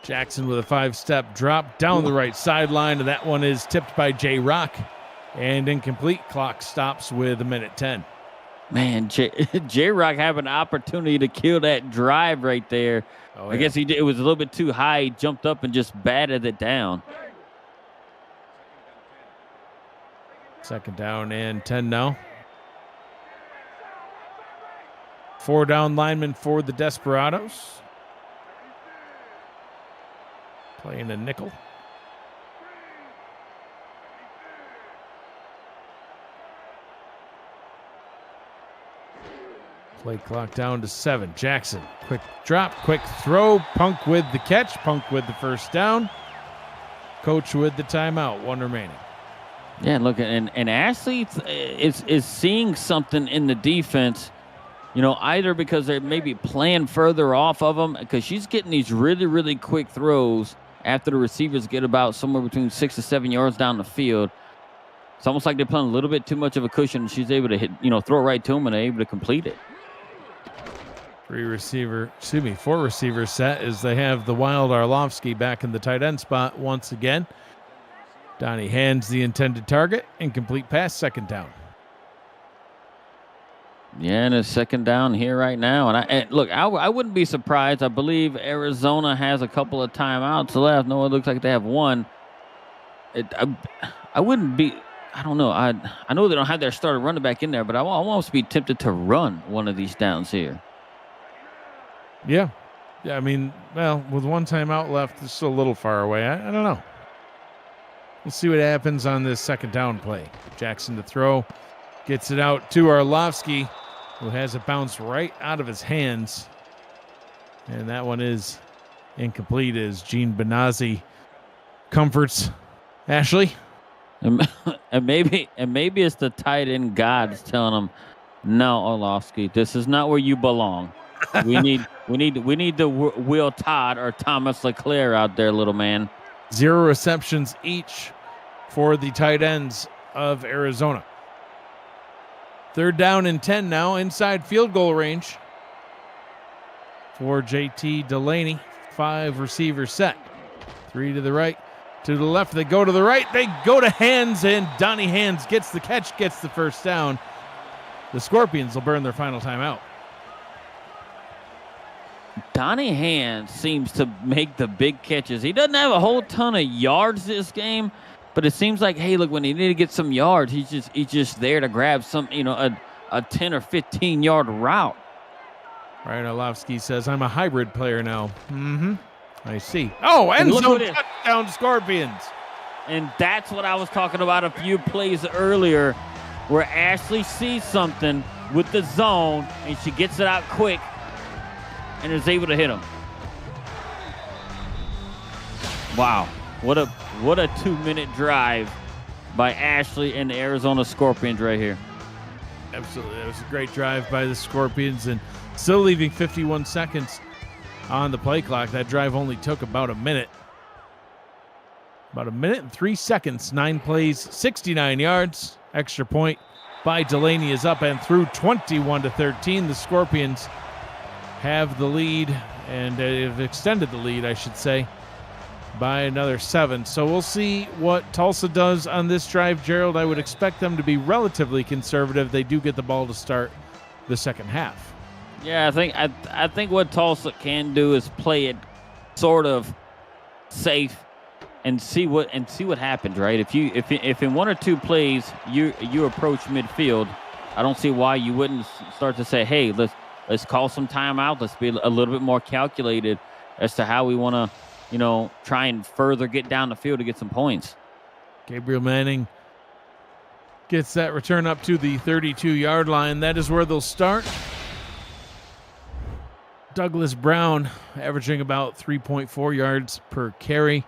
Jackson with a 5-step drop down the right sideline, and that one is tipped by J Rock and incomplete. Clock stops with 1:10. Man, J Rock had an opportunity to kill that drive right there. Oh, I guess it was a little bit too high. He jumped up and just batted it down. Second down and 10 now. 4 down linemen for the Desperados. Playing a nickel. Play clock down to 7. Jackson, quick drop, quick throw. Punk with the catch. Punk with the first down. Coach with the timeout. 1 remaining. Yeah, look, and Ashley is seeing something in the defense, either because they're maybe playing further off of them, because she's getting these really, really quick throws after the receivers get about somewhere between 6 to 7 yards down the field. It's almost like they're playing a little bit too much of a cushion, and she's able to throw it right to them, and they're able to complete it. 4 receiver set as they have the Wild Arlovsky back in the tight end spot once again. Donnie Hands the intended target. Incomplete pass, second down. Yeah, and it's second down here right now. And look, I wouldn't be surprised. I believe Arizona has a couple of timeouts left. No, it looks like they have one. I wouldn't be. I don't know. I know they don't have their starter running back in there, but I almost be tempted to run one of these downs here. Yeah. I mean, well, with 1 timeout left, it's still a little far away. I don't know. We'll see what happens on this second down play. Jackson to throw. Gets it out to Arlovsky, who has it bounced right out of his hands. And that one is incomplete as Gene Benazzi comforts Ashley. And maybe it's the tight end gods telling him, no, Arlovsky, this is not where you belong. We need the Will Todd or Thomas LeClaire out there, little man. 0 receptions each for the tight ends of Arizona. 3rd down and 10 now, inside field goal range for JT Delaney. 5 receivers set. 3 to the right, 2 to the left. They go to the right. They go to Hands, and Donnie Hands gets the catch, gets the first down. The Scorpions will burn their final timeout. Donnie Hands seems to make the big catches. He doesn't have a whole ton of yards this game, but it seems like, hey, look, when he need to get some yards, he's just there to grab some, a 10 or 15 yard route. Ryan Arlovsky says, I'm a hybrid player now. I see. Oh, end zone touchdown Scorpions. And that's what I was talking about a few plays earlier, where Ashley sees something with the zone, and she gets it out quick and is able to hit him. Wow. What a 2-minute drive by Ashley and the Arizona Scorpions right here. Absolutely. That was a great drive by the Scorpions, and still leaving 51 seconds on the play clock. That drive only took about a minute. About a minute and 3 seconds. 9 plays, 69 yards. Extra point by Delaney is up and through, 21-13. The Scorpions have the lead, and have extended the lead, I should say, by another 7. So we'll see what Tulsa does on this drive, Gerald. I would expect them to be relatively conservative. They do get the ball to start the second half. Yeah, I think what Tulsa can do is play it sort of safe and see what happens, right? If in 1 or 2 plays you approach midfield, I don't see why you wouldn't start to say, hey, let's call some timeout. Let's be a little bit more calculated as to how we want to, try and further get down the field to get some points. Gabriel Manning Gets that return up to the 32-yard line. That is where they'll start. Douglas Brown averaging about 3.4 yards per carry.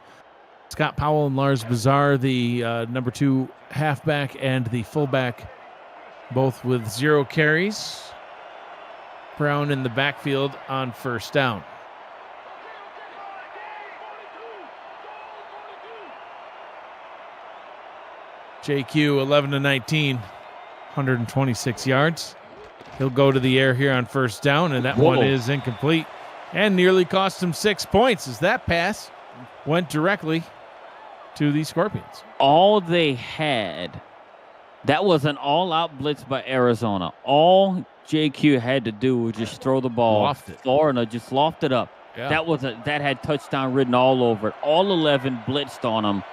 Scott Powell and Lars Bazar, the number 2 halfback and the fullback, both with 0 carries. Brown in the backfield on first down. JQ 11-19, 126 yards. He'll go to the air here on first down, and that one is incomplete and nearly cost him 6 points as that pass went directly to the Scorpions. All they had, that was an all-out blitz by Arizona. All JQ had to do was just throw the ball far enough, just loft it up. Yeah. That had touchdown written all over it. All 11 blitzed on him,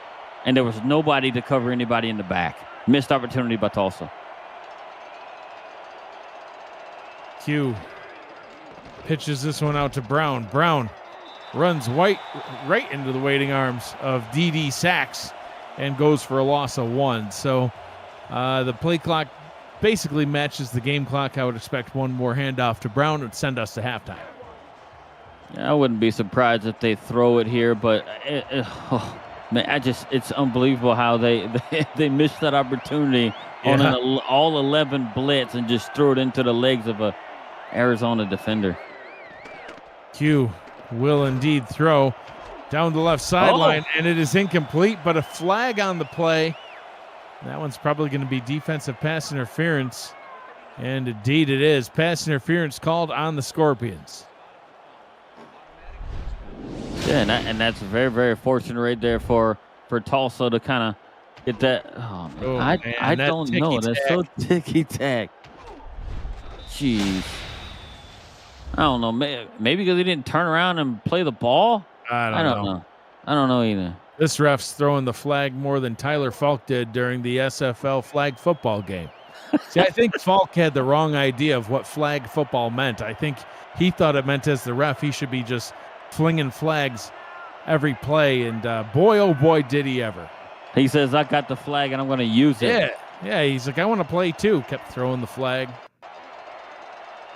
and there was nobody to cover anybody in the back. Missed opportunity by Tulsa. Q pitches this one out to Brown. Brown runs right into the waiting arms of D.D. Sachs and goes for a loss of 1. So the play clock basically matches the game clock. I would expect one more handoff to Brown would send us to halftime. Yeah, I wouldn't be surprised if they throw it here, but it's unbelievable how they missed that opportunity on an all 11 blitz and just threw it into the legs of a Arizona defender. Q will indeed throw down the left sideline, and it is incomplete, but a flag on the play. That one's probably going to be defensive pass interference, and indeed it is. Pass interference called on the Scorpions. Yeah, and that's very, very fortunate right there for Tulsa to kind of get that. Oh, man. I don't know. That's so ticky-tack. Jeez. I don't know. Maybe because he didn't turn around and play the ball? I don't know. I don't know either. This ref's throwing the flag more than Tyler Falk did during the SFL flag football game. See, I think Falk had the wrong idea of what flag football meant. I think he thought it meant as the ref, he should be just flinging flags every play, and boy, oh boy, did he ever. He says, I got the flag and I'm going to use it. Yeah, he's like, I want to play too. Kept throwing the flag.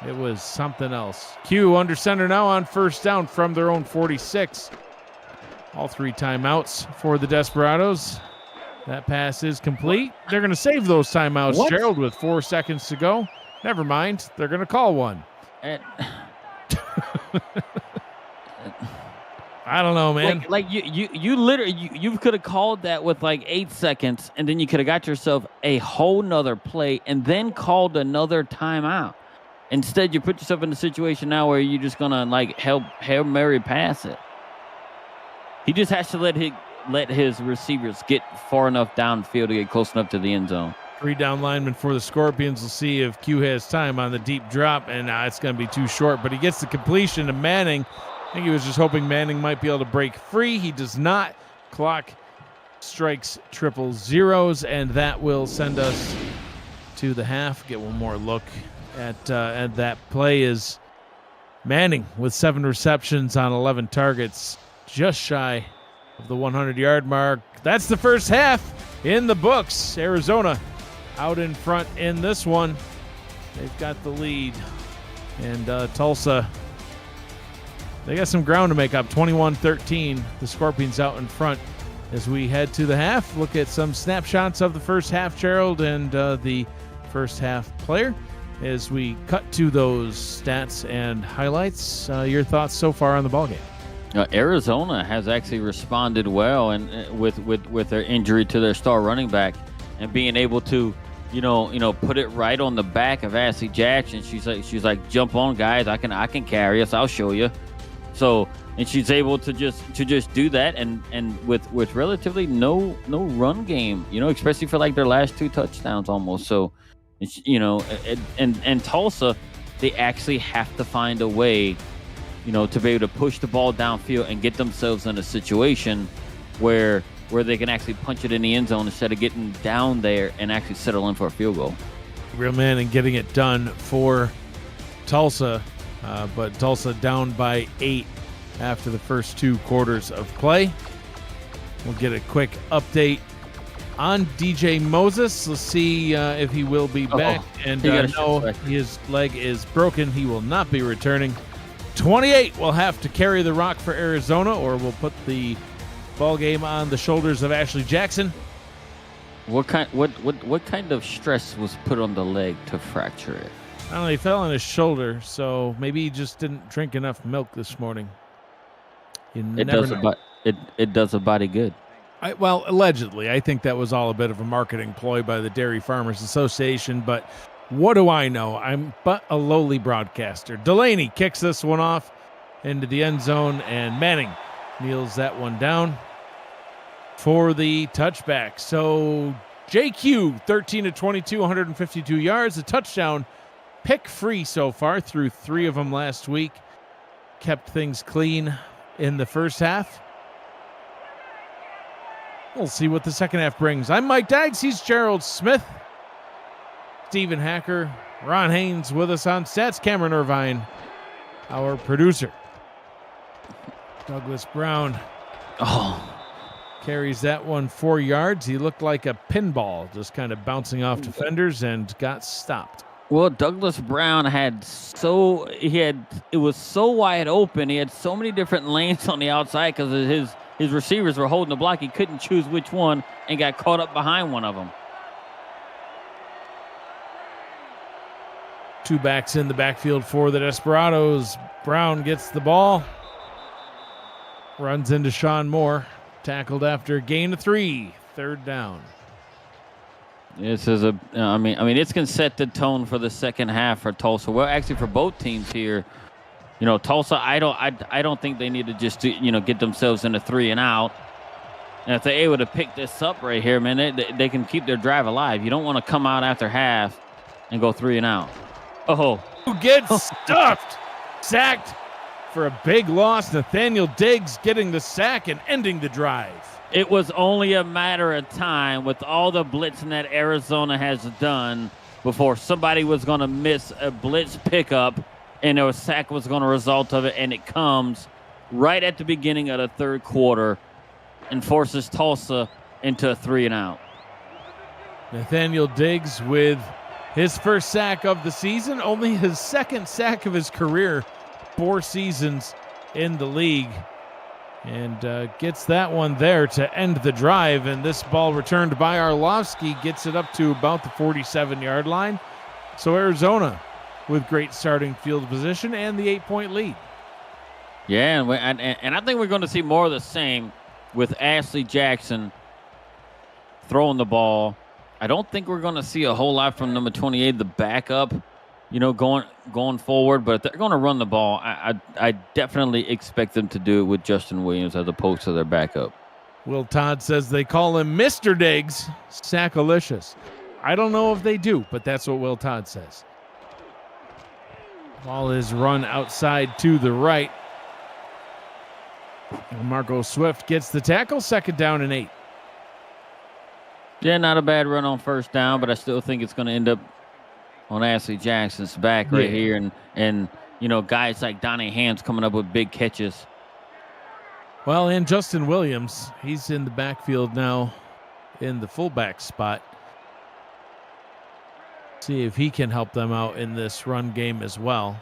It was something else. Q under center now on first down from their own 46. All 3 timeouts for the Desperados. That pass is complete. They're going to save those timeouts, Gerald, with 4 seconds to go. Never mind. They're going to call one. I don't know, man. Like you literally you could have called that with like 8 seconds, and then you could have got yourself a whole nother play and then called another timeout. Instead, you put yourself in a situation now where you're just gonna like Hail Mary pass it. He just has to let his receivers get far enough downfield to get close enough to the end zone. 3 down linemen for the Scorpions. We'll see if Q has time on the deep drop, and it's going to be too short. But he gets the completion to Manning. I think he was just hoping Manning might be able to break free. He does not. Clock strikes 000s, and that will send us to the half. Get one more look at that play. Is Manning with 7 receptions on 11 targets, just shy of the 100-yard mark. That's the first half in the books. Arizona out in front in this one. They've got the lead. And Tulsa, they got some ground to make up. 21-13. The Scorpions out in front as we head to the half. Look at some snapshots of the first half, Gerald, and the first half player as we cut to those stats and highlights. Your thoughts so far on the ballgame? Arizona has actually responded well, and with their injury to their star running back, and being able to, put it right on the back of Ashley Jackson. She's like, jump on, guys. I can carry us. I'll show you. So, and she's able to just do that, and with relatively no run game, especially for like their last 2 touchdowns almost. So, and Tulsa, they actually have to find a way, to be able to push the ball downfield and get themselves in a situation where they can actually punch it in the end zone instead of getting down there and actually settle in for a field goal. Real man and getting it done for Tulsa, but Tulsa down by 8 after the first 2 quarters of play. We'll get a quick update on DJ Moses. Let's see if he will be back. And no, his leg is broken. He will not be returning. 28 will have to carry the rock for Arizona, or we'll put the ball game on the shoulders of Ashley Jackson. What kind of stress was put on the leg to fracture it? I don't know, he fell on his shoulder, so maybe he just didn't drink enough milk this morning. It does a body good. Well, allegedly. I think that was all a bit of a marketing ploy by the Dairy Farmers Association, but what do I know? I'm but a lowly broadcaster. Delaney kicks this one off into the end zone, and Manning kneels that one down for the touchback. So JQ, 13 to 22, 152 yards, a touchdown, pick free so far through 3 of them last week. Kept things clean in the first half. We'll see what the second half brings. I'm Mike Dykes. He's Gerald Smith. Stephen Hacker, Ron Haynes with us on stats. Cameron Irvine, our producer. Douglas Brown carries that one 4 yards. He looked like a pinball, just kind of bouncing off defenders and got stopped. Well, Douglas Brown it was so wide open. He had so many different lanes on the outside because his receivers were holding the block. He couldn't choose which one and got caught up behind one of them. 2 backs in the backfield for the Desperados. Brown gets the ball. Runs into Sean Moore. Tackled after a gain of 3. Third down. This is it's going to set the tone for the second half for Tulsa. Well, actually for both teams here. You know, Tulsa, I don't think they need to just get themselves in a 3 and out. And if they're able to pick this up right here, man, they can keep their drive alive. You don't want to come out after half and go 3 and out. Oh, who gets stuffed, sacked for a big loss. Nathaniel Diggs getting the sack and ending the drive. It was only a matter of time with all the blitzing that Arizona has done before somebody was going to miss a blitz pickup and a sack was going to result of it, and it comes right at the beginning of the third quarter and forces Tulsa into a 3 and out. Nathaniel Diggs with his first sack of the season, only his second sack of his career, 4 seasons in the league, and gets that one there to end the drive. And this ball returned by Arlovsky gets it up to about the 47-yard line. So Arizona with great starting field position and the 8-point lead. Yeah, and I think we're going to see more of the same with Ashley Jackson throwing the ball. I don't think we're going to see a whole lot from number 28, the backup, going forward. But if they're going to run the ball, I definitely expect them to do it with Justin Williams as opposed to their backup. Will Todd says they call him Mr. Diggs, Sackalicious. I don't know if they do, but that's what Will Todd says. Ball is run outside to the right. And Marco Swift gets the tackle, 2nd down and 8. Yeah, not a bad run on first down, but I still think it's going to end up on Ashley Jackson's back right here. And guys like Donnie Hams coming up with big catches. Well, and Justin Williams, he's in the backfield now in the fullback spot. See if he can help them out in this run game as well.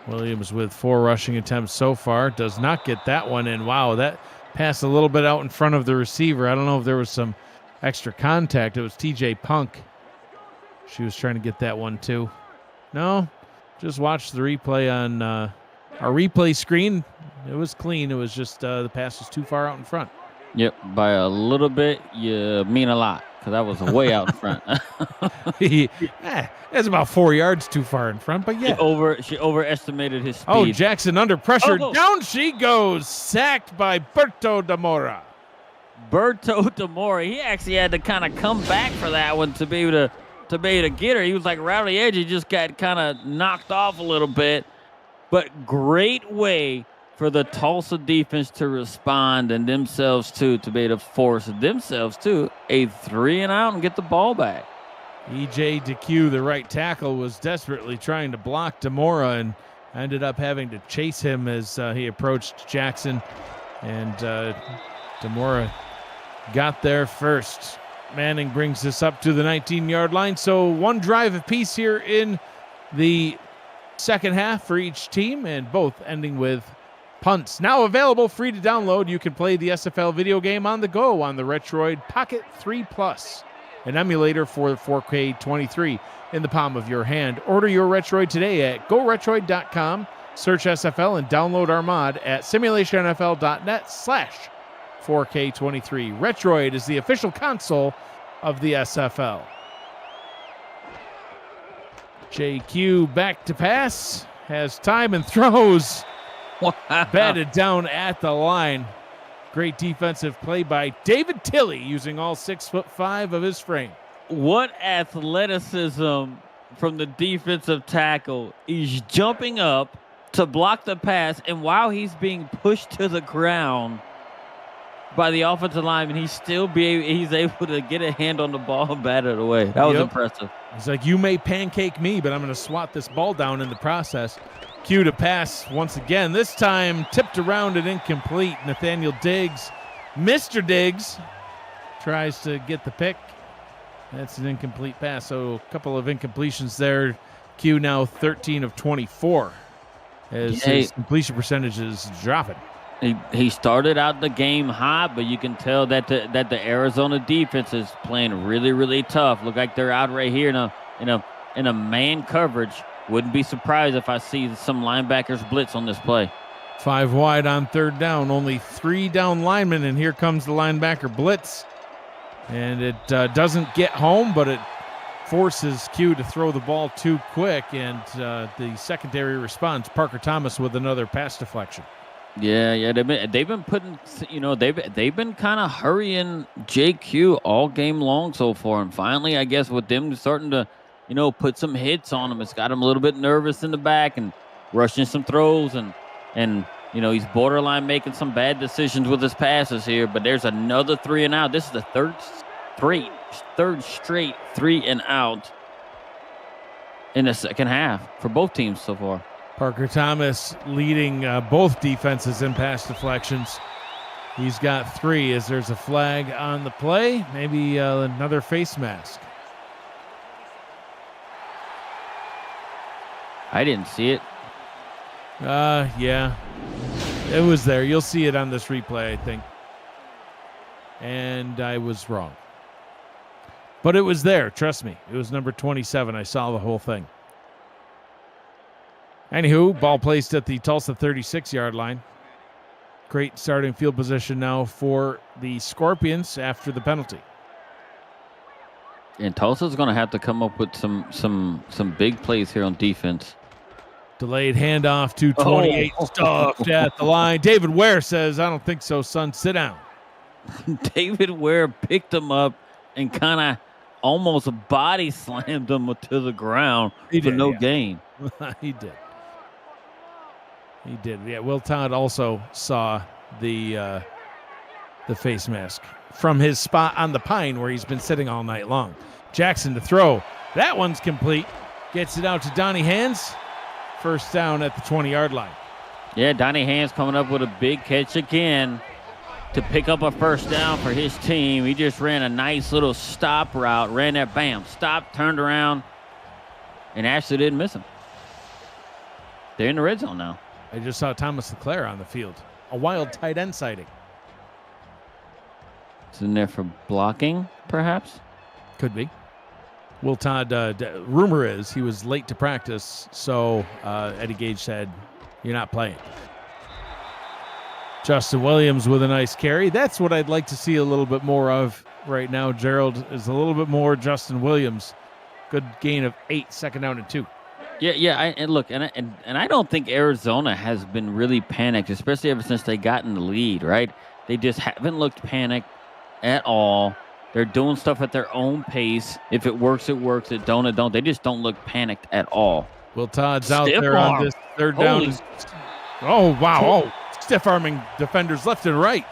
Williams with 4 rushing attempts so far. Does not get that one in. Wow, that passed a little bit out in front of the receiver. I don't know if there was some extra contact. It was TJ Punk. She was trying to get that one too. No, just watch the replay on our replay screen. It was clean. It was just the pass was too far out in front. Yep, by a little bit, you mean a lot, because that was way out in front. That's about 4 yards too far in front, but yeah. She overestimated his speed. Oh, Jackson under pressure. Down she goes. Sacked by Berto Demora. Berto Demora. He actually had to kind of come back for that one to be able to get her. He was like right on the edge. He just got kind of knocked off a little bit. But great way for the Tulsa defense to respond and themselves to be able to force themselves to a 3 and out and get the ball back. E.J. DeQ, the right tackle, was desperately trying to block Demora and ended up having to chase him as he approached Jackson. And Demora got there first. Manning brings this up to the 19-yard line. So one drive apiece here in the second half for each team, and both ending with punts. Now available, free to download. You can play the SFL video game on the go on the Retroid Pocket 3 Plus, an emulator for 4K23 in the palm of your hand. Order your Retroid today at GoRetroid.com. Search SFL and download our mod at simulationnfl.net/4K23. Retroid is the official console of the SFL. JQ back to pass, has time and throws. Wow. Batted down at the line. Great defensive play by David Tilley, using all 6'5" of his frame. What athleticism from the defensive tackle. He's jumping up to block the pass, and while he's being pushed to the ground by the offensive lineman, he's able to get a hand on the ball and bat it away. That was impressive. He's like, you may pancake me, but I'm going to swat this ball down in the process. Cue to pass once again. This time tipped around and incomplete. Nathaniel Diggs, Mr. Diggs, tries to get the pick. That's an incomplete pass. So a couple of incompletions there. Q now 13 of 24 as his completion percentage is dropping. He started out the game hot, but you can tell that the Arizona defense is playing really, really tough. Look like they're out right here in a man coverage. Wouldn't be surprised if I see some linebackers blitz on this play. 5 wide on third down. Only 3 down linemen, and here comes the linebacker blitz. And it doesn't get home, but it forces Q to throw the ball too quick, and the secondary responds. Parker Thomas with another pass deflection. Yeah, they've been putting, they've been kind of hurrying JQ all game long so far, and finally, I guess with them starting to, put some hits on him, it's got him a little bit nervous in the back and rushing some throws, and he's borderline making some bad decisions with his passes here. But there's another 3 and out. This is the third straight 3 and out in the second half for both teams so far. Parker Thomas leading both defenses in pass deflections. He's got 3 as there's a flag on the play. Maybe another face mask. I didn't see it. Yeah. It was there. You'll see it on this replay, I think. And I was wrong. But it was there. Trust me. It was number 27. I saw the whole thing. Anywho, ball placed at the Tulsa 36-yard line. Great starting field position now for the Scorpions after the penalty. And Tulsa's going to have to come up with some big plays here on defense. Delayed handoff to 28, stuffed at the line. David Ware says, I don't think so, son. Sit down. David Ware picked him up and kind of almost body slammed him to the ground for no gain. He did. Yeah, Will Todd also saw the face mask from his spot on the pine where he's been sitting all night long. Jackson to throw. That one's complete. Gets it out to Donnie Hands. First down at the 20-yard line. Yeah, Donnie Hands coming up with a big catch again to pick up a first down for his team. He just ran a nice little stop route, ran that bam, stopped, turned around, and actually didn't miss him. They're in the red zone now. I just saw Thomas LeClaire on the field. A wild tight end sighting. It's in there for blocking, perhaps? Could be. Will Todd, rumor is he was late to practice, so Eddie Gage said, you're not playing. Justin Williams with a nice carry. That's what I'd like to see a little bit more of right now, Gerald, is a little bit more Justin Williams. Good gain of 8, second down and 2. Yeah. And I don't think Arizona has been really panicked, especially ever since they got in the lead, right? They just haven't looked panicked at all. They're doing stuff at their own pace. If it works, it works. It don't, it don't. They just don't look panicked at all. Will Todd's out there on this third down. Oh, wow. Oh, stiff-arming defenders left and right.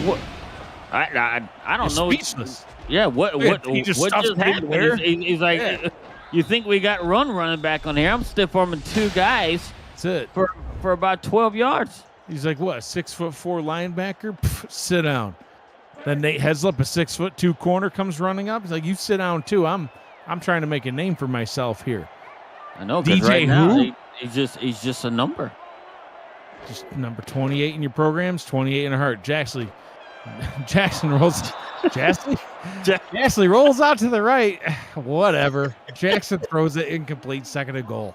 What? I don't know. Speechless. Yeah, what just happened? He's like, yeah. You think we got running back on here? I'm stiff-arming 2 guys. That's it. For about 12 yards. He's like, what, 6'4" linebacker? Pff, sit down. Then Nate Heslop, a 6'2" corner, comes running up. He's like, you sit down too. I'm trying to make a name for myself here. I know, because DJ right now who? he's just a number. Just number 28 in your programs, 28 in a heart. Jackson rolls. Jasley rolls out to the right. Whatever. Jackson throws it incomplete, second and goal.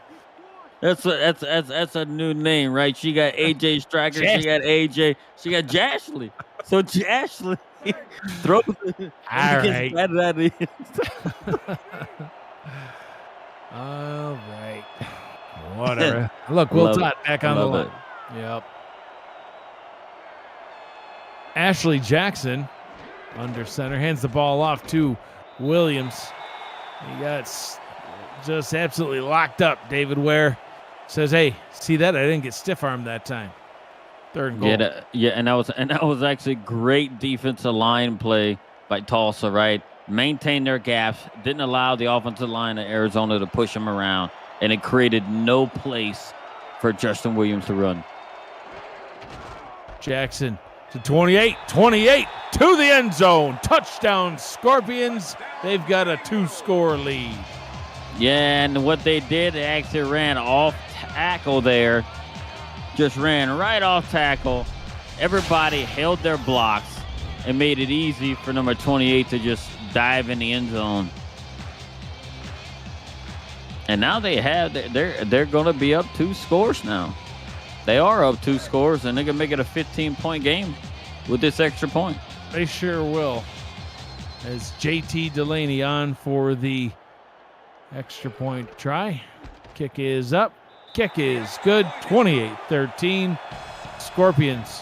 That's a new name, right? She got AJ Striker. She got AJ. She got Jashley. So Jashley throws it. All right. All right. Whatever. Look, Will Todd back on the line. Yep. Ashley Jackson under center hands the ball off to Williams. He got just absolutely locked up. David Ware says, "Hey, see that? I didn't get stiff armed that time." Third and goal. And that was actually great defensive line play by Tulsa. Right, maintained their gaps, didn't allow the offensive line of Arizona to push them around, and it created no place for Justin Williams to run. Jackson to 28 to the end zone. Touchdown, Scorpions. They've got a 2-score lead. Yeah, and what they did, they actually ran off tackle there. Just ran right off tackle. Everybody held their blocks and made it easy for number 28 to just dive in the end zone. And now they're going to be up 2 scores now. They are up 2 scores, and they can make it a 15-point game with this extra point. They sure will. As JT Delaney on for the extra point try. Kick is up. Kick is good. 28-13. Scorpions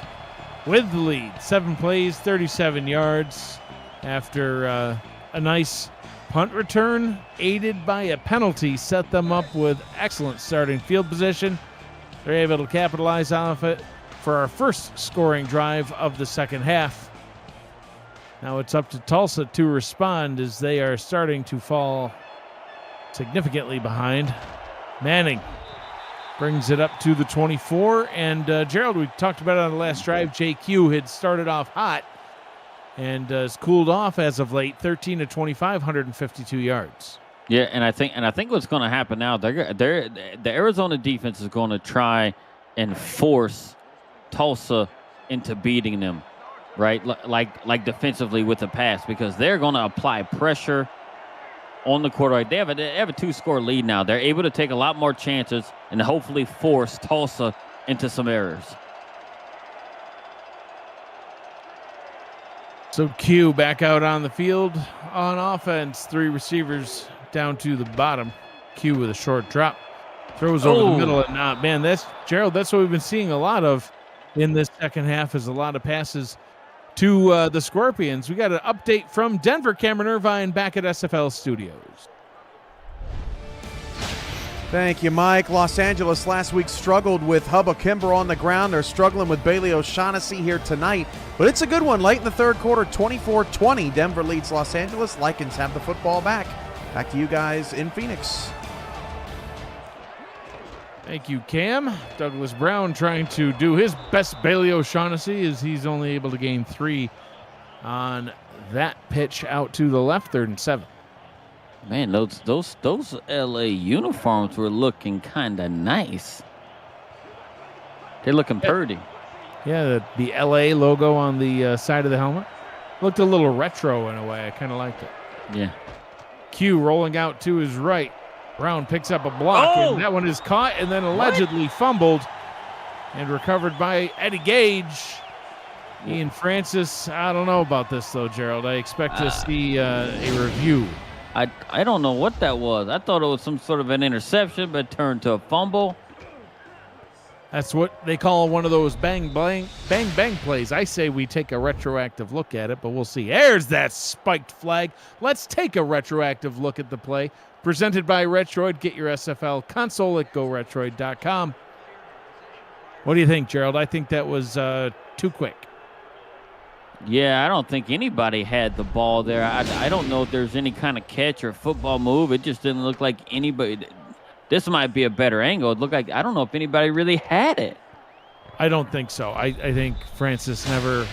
with the lead. 7 plays, 37 yards after a nice punt return aided by a penalty set them up with excellent starting field position. They're able to capitalize off it for our first scoring drive of the second half. Now it's up to Tulsa to respond as they are starting to fall significantly behind. Manning brings it up to the 24. And Gerald, we talked about it on the last drive. JQ had started off hot and has cooled off as of late. 13 to 25, 152 yards. Yeah, and I think what's going to happen now, the Arizona defense is going to try and force Tulsa into beating them, right? Like defensively with the pass, because they're going to apply pressure on the quarterback. They have a 2-score lead now. They're able to take a lot more chances and hopefully force Tulsa into some errors. So Q back out on the field on offense. 3 receivers down to the bottom. Q with a short drop. Throws over the middle and not. Man, that's Gerald. That's what we've been seeing a lot of in this second half, is a lot of passes to the Scorpions. We got an update from Denver. Cameron Irvine back at SFL Studios. Thank you, Mike. Los Angeles last week struggled with Hubba Kimber on the ground. They're struggling with Bailey O'Shaughnessy here tonight. But it's a good one. Late in the third quarter, 24-20. Denver leads Los Angeles. Lycans have the football back. Back to you guys in Phoenix. Thank you, Cam. Douglas Brown trying to do his best Bailey O'Shaughnessy, as he's only able to gain 3 on that pitch out to the left, 3rd and 7. Man, those LA uniforms were looking kind of nice. They're looking pretty. Yeah, the LA logo on the side of the helmet looked a little retro in a way. I kind of liked it. Yeah. Q rolling out to his right. Brown picks up a block, and that one is caught and then allegedly fumbled and recovered by Eddie Gage. Ian Francis, I don't know about this, though, Gerald. I expect to see a review. I don't know what that was. I thought it was some sort of an interception, but turned to a fumble. That's what they call one of those bang, bang, bang, bang plays. I say we take a retroactive look at it, but we'll see. There's that spiked flag. Let's take a retroactive look at the play. Presented by Retroid. Get your SFL console at GoRetroid.com. What do you think, Gerald? I think that was too quick. Yeah, I don't think anybody had the ball there. I don't know if there's any kind of catch or football move. It just didn't look like anybody. This might be a better angle. It looked like, I don't know if anybody really had it. I don't think so. I think Francis never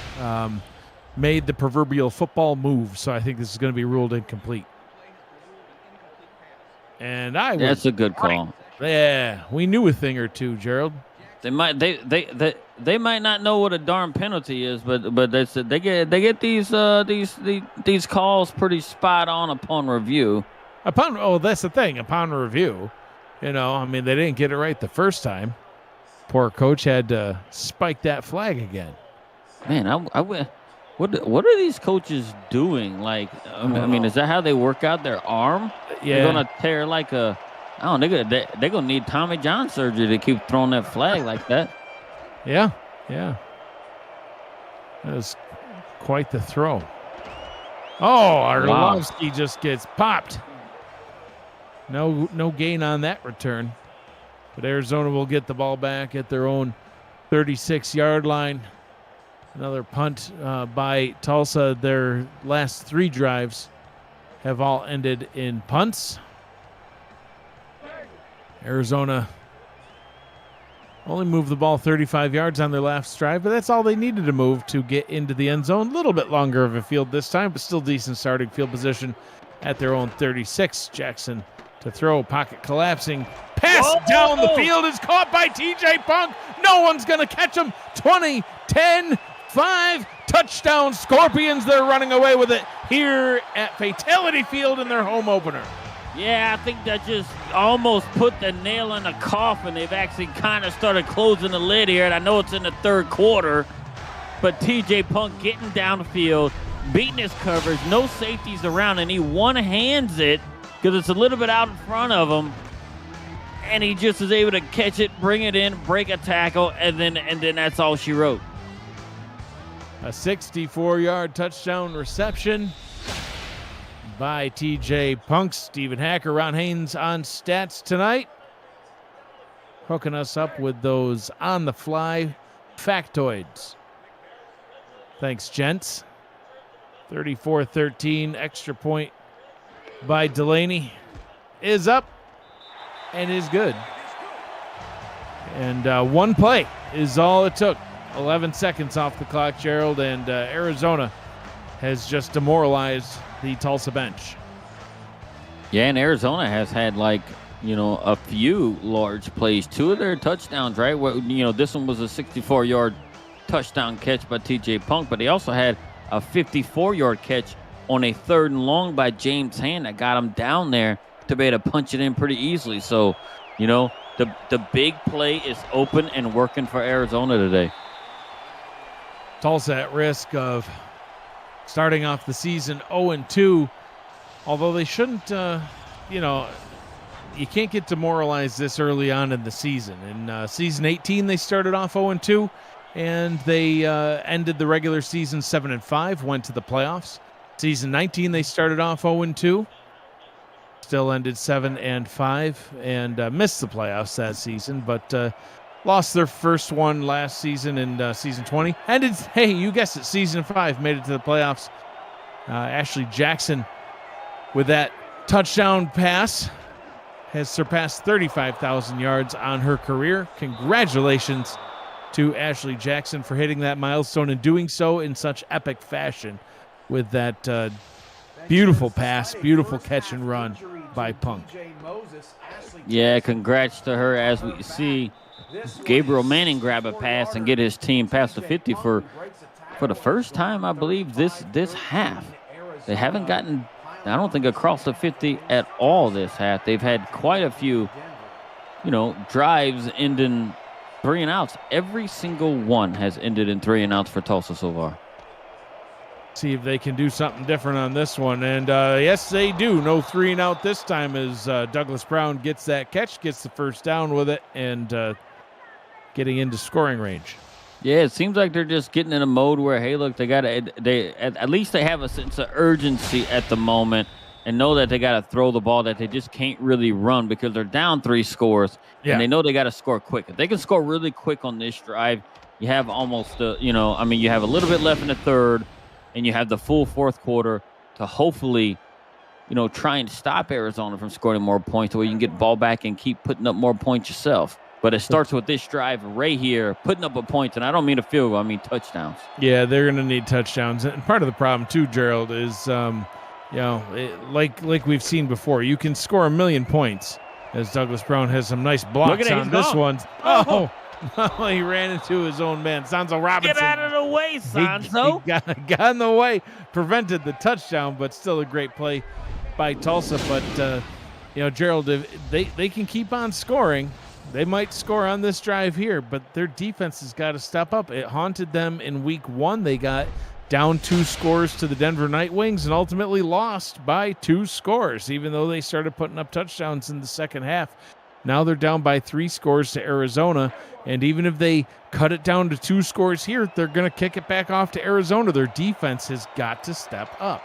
made the proverbial football move, so I think this is going to be ruled incomplete. And That's a good call. Yeah, we knew a thing or two, Gerald. They might not know what a darn penalty is, but they get these calls pretty spot on upon review. That's the thing. Upon review, they didn't get it right the first time. Poor coach had to spike that flag again. Man, what are these coaches doing? Like, I mean, is that how they work out their arm? Yeah. They're gonna tear like a. I don't know. They're gonna need Tommy John surgery to keep throwing that flag like that. Yeah. That was quite the throw. Oh, Arlovsky just gets popped. No gain on that return. But Arizona will get the ball back at their own 36-yard line. Another punt by Tulsa. Their last 3 drives have all ended in punts. Arizona only moved the ball 35 yards on their last drive, but that's all they needed to move to get into the end zone. A little bit longer of a field this time, but still decent starting field position at their own 36. Jackson to throw, pocket collapsing. Pass down the field is caught by TJ Punk. No one's going to catch him. 20, 10, 5, touchdown Scorpions. They're running away with it here at Fatality Field in their home opener. Yeah, I think that just almost put the nail in the coffin. They've actually kind of started closing the lid here, and I know it's in the third quarter, but TJ Punk getting down the field, beating his coverage, no safeties around, and he one-hands it because it's a little bit out in front of him, and he just is able to catch it, bring it in, break a tackle, and then that's all she wrote. A 64-yard touchdown reception by TJ Punk. Stephen Hacker, Ron Haynes on stats tonight, hooking us up with those on-the-fly factoids. Thanks, gents. 34-13, extra point by Delaney is up and is good. And one play is all it took. 11 seconds off the clock, Gerald, and Arizona has just demoralized the Tulsa bench. Yeah, and Arizona has had a few large plays. 2 of their touchdowns, right? This one was a 64-yard touchdown catch by TJ Punk, but they also had a 54-yard catch on a 3rd and long by James Hand that got him down there to be able to punch it in pretty easily. So, the big play is open and working for Arizona today. Tulsa at risk of starting off the season 0-2, although they shouldn't, you can't get demoralized this early on in the season. In season 18, they started off 0-2, and they ended the regular season 7-5, went to the playoffs. Season 19, they started off 0-2, still ended 7-5, and missed the playoffs that season, but lost their first one last season in season 20. Ended, hey, you guessed it, season 5, made it to the playoffs. Ashley Jackson, with that touchdown pass, has surpassed 35,000 yards on her career. Congratulations to Ashley Jackson for hitting that milestone and doing so in such epic fashion with that beautiful pass, beautiful catch and run by Punk. Yeah, congrats to her. As we see Gabriel Manning grab a pass and get his team past the 50 for the first time, I believe, this half. They haven't gotten, I don't think, across the 50 at all this half. They've had quite a few, drives ending 3 and outs. Every single one has ended in 3 and outs for Tulsa so far. See if they can do something different on this one. And yes, they do. No 3 and out this time as Douglas Brown gets that catch, gets the first down with it, and getting into scoring range. Yeah, it seems like they're just getting in a mode where, hey, look, they at least they have a sense of urgency at the moment and know that they got to throw the ball, that they just can't really run because they're down 3 scores, and they know they got to score quick. If they can score really quick on this drive, you have almost, you have a little bit left in the third, and you have the full fourth quarter to hopefully, try and stop Arizona from scoring more points, so you can get the ball back and keep putting up more points yourself. But it starts with this drive right here, putting up a point, and I don't mean a field goal, I mean touchdowns. Yeah, they're going to need touchdowns. And part of the problem, too, Gerald, is, like we've seen before, you can score 1 million points, as Douglas Brown has some nice blocks on this one. Oh, he ran into his own man. Sanzo Robinson. Get out of the way, Sanzo. He got in the way, prevented the touchdown, but still a great play by Tulsa. But, Gerald, if they can keep on scoring. They might score on this drive here, but their defense has got to step up. It haunted them in week 1. They got down 2 scores to the Denver Night Wings and ultimately lost by 2 scores, even though they started putting up touchdowns in the second half. Now they're down by 3 scores to Arizona, and even if they cut it down to 2 scores here, they're going to kick it back off to Arizona. Their defense has got to step up.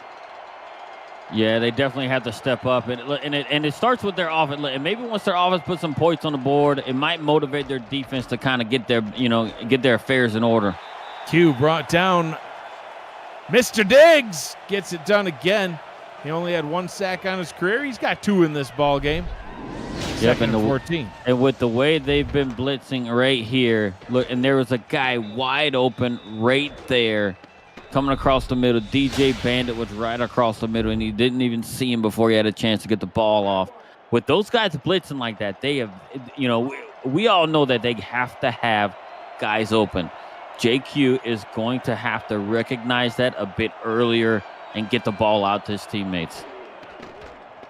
Yeah, they definitely have to step up, and it starts with their offense. And maybe once their offense puts some points on the board, it might motivate their defense to kind of get their affairs in order. Q brought down. Mr. Diggs gets it done again. He only had 1 sack on his career. He's got 2 in this ball game. Yep, and 14. And with the way they've been blitzing right here, look, and there was a guy wide open right there. Coming across the middle, DJ Bandit was right across the middle, and he didn't even see him before he had a chance to get the ball off. With those guys blitzing like that, they have, we all know that they have to have guys open. JQ is going to have to recognize that a bit earlier and get the ball out to his teammates.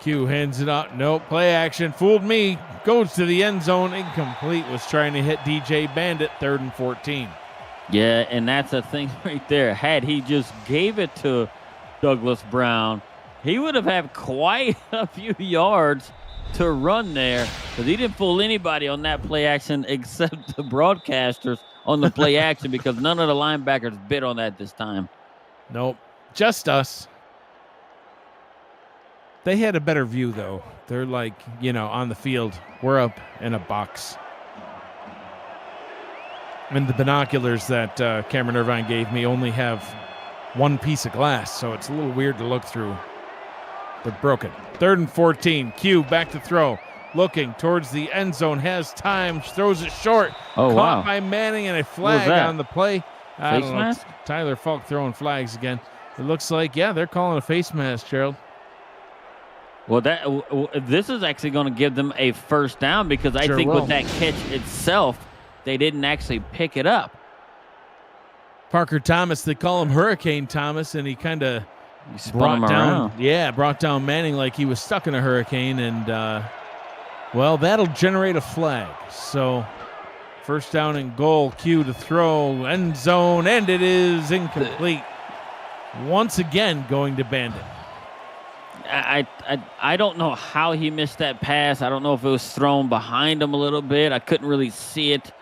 Q hands it out. No play action. Fooled me. Goes to the end zone. Incomplete. Was trying to hit DJ Bandit. 3rd and 14. Yeah, and that's a thing right there. Had he just gave it to Douglas Brown, he would have had quite a few yards to run there, because he didn't fool anybody on that play action except the broadcasters on the play action, because none of the linebackers bid on that this time. Nope, just us. They had a better view, though. They're like, on the field. We're up in a box. And the binoculars that Cameron Irvine gave me only have 1 piece of glass, so it's a little weird to look through. They're broken. 3rd and 14. Q back to throw. Looking towards the end zone. Has time. Throws it short. Oh, Caught wow. by Manning, and a flag on the play. I Face don't know. mask? Tyler Falk throwing flags again. It looks like, they're calling a face mask, Gerald. Well, this is actually going to give them a first down, because I think with that catch itself, they didn't actually pick it up. Parker Thomas, they call him Hurricane Thomas, and he kind of brought down. Yeah, brought down Manning like he was stuck in a hurricane, and that'll generate a flag. So, first down and goal. Q to throw, end zone, and it is incomplete. Once again, going to Bandit. I don't know how he missed that pass. I don't know if it was thrown behind him a little bit. I couldn't really see it.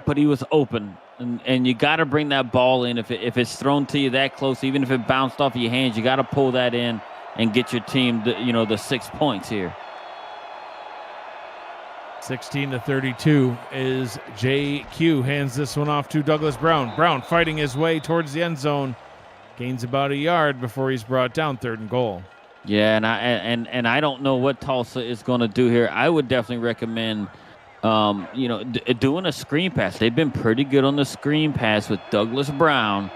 But he was open, and you got to bring that ball in. If it's thrown to you that close, even if it bounced off of your hands, you got to pull that in and get your team the 6 points here. 16-32 is JQ. Hands this one off to Douglas Brown. Brown fighting his way towards the end zone. Gains about a yard before he's brought down. 3rd and goal. Yeah, and I don't know what Tulsa is going to do here. I would definitely recommend doing a screen pass. They've been pretty good on the screen pass with Douglas Brown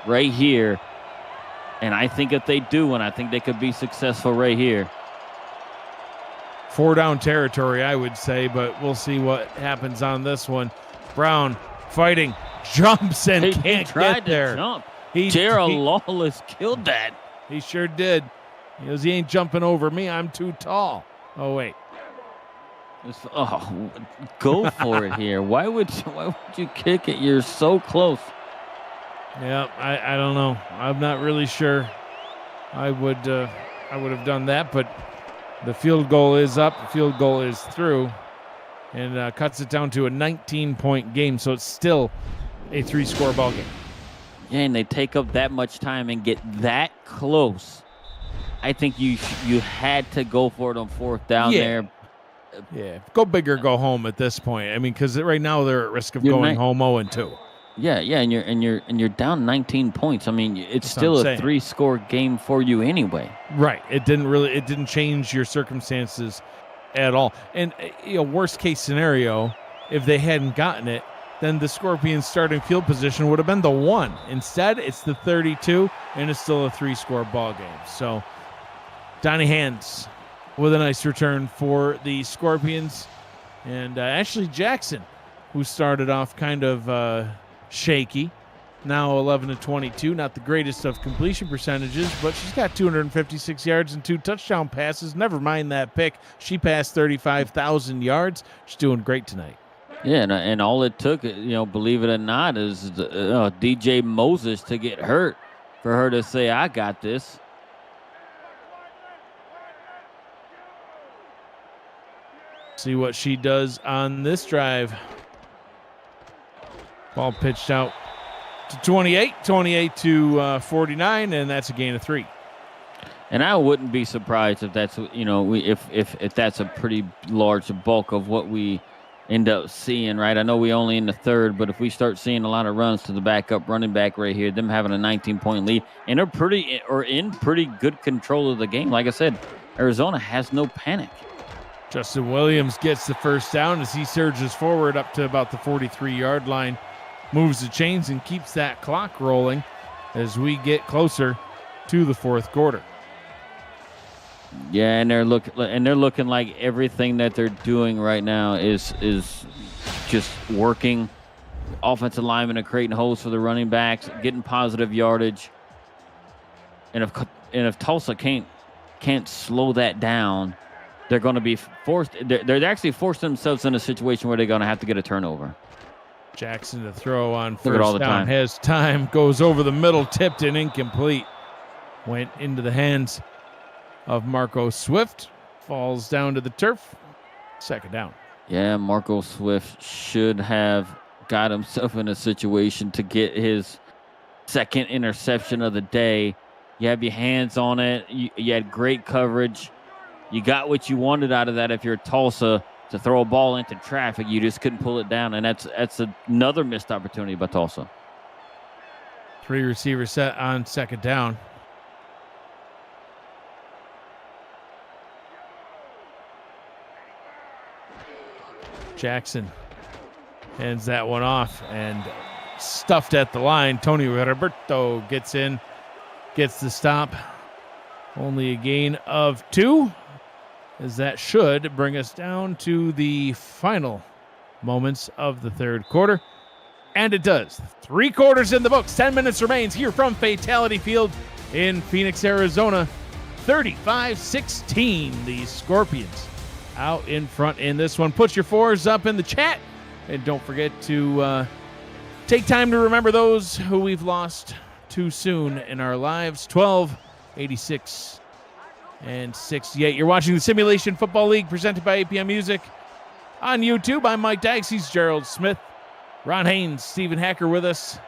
right here. And I think if they do one, I think they could be successful right here. 4 down territory, I would say, but we'll see what happens on this one. Brown fighting, jumps, and can't get there. Jump. Gerald Lawless killed that. He sure did. He goes, he ain't jumping over me. I'm too tall. Oh, wait. Go for it here. Why would you kick it? You're so close. Yeah, I don't know. I'm not really sure. I would have done that, but the field goal is up. The field goal is through, and cuts it down to a 19-point game. So it's still a 3-score ball game. Yeah, and they take up that much time and get that close. I think you had to go for it on 4th down there. Yeah, go big or go home at this point. I mean, because right now they're at risk of going home 0-2. Yeah, and you're down 19 points. I mean, it's still a 3-score game for you anyway. Right. It didn't change your circumstances at all. And worst case scenario, if they hadn't gotten it, then the Scorpions' starting field position would have been the 1. Instead, it's the 32, and it's still a 3-score ball game. So Donnie Hands with a nice return for the Scorpions. And Ashley Jackson, who started off kind of shaky, now 11-22, not the greatest of completion percentages, but she's got 256 yards and 2 touchdown passes. Never mind that pick. She passed 35,000 yards. She's doing great tonight. Yeah, and all it took, believe it or not, is DJ Moses to get hurt for her to say, I got this. See what she does on this drive. Ball pitched out to 28 to 49, and that's a gain of 3. And I wouldn't be surprised if that's, if that's a pretty large bulk of what we end up seeing, right? I know we only in the third, but if we start seeing a lot of runs to the backup running back right here, them having a 19-point lead, and they're in pretty good control of the game. Like I said, Arizona has no panic. Justin Williams gets the first down as he surges forward up to about the 43-yard line, moves the chains and keeps that clock rolling as we get closer to the fourth quarter. Yeah, and they're looking like everything that they're doing right now is just working. Offensive linemen are creating holes for the running backs, getting positive yardage. And if Tulsa can't slow that down, they're going to be forced. They're actually forced themselves in a situation where they're going to have to get a turnover. Jackson to throw on Look at all first the down. time. Has time, goes over the middle, tipped and incomplete. Went into the hands of Marco Swift. Falls down to the turf. Second down. Yeah, Marco Swift should have got himself in a situation to get his second interception of the day. You have your hands on it. You had great coverage. You got what you wanted out of that. If you're Tulsa, to throw a ball into traffic, you just couldn't pull it down, and that's another missed opportunity by Tulsa. 3 receivers set on second down. Jackson hands that one off and stuffed at the line. Tony Roberto gets in, gets the stop. Only a gain of 2, as that should bring us down to the final moments of the third quarter. And it does. 3 quarters in the books. 10 minutes remains here from Fatality Field in Phoenix, Arizona. 35-16, the Scorpions out in front in this one. Put your 4s up in the chat. And don't forget to take time to remember those who we've lost too soon in our lives. 12, 86, and 68. You're watching the Simulation Football League presented by APM Music. On YouTube, I'm Mike Dykes. He's Gerald Smith. Ron Haynes, Stephen Hacker with us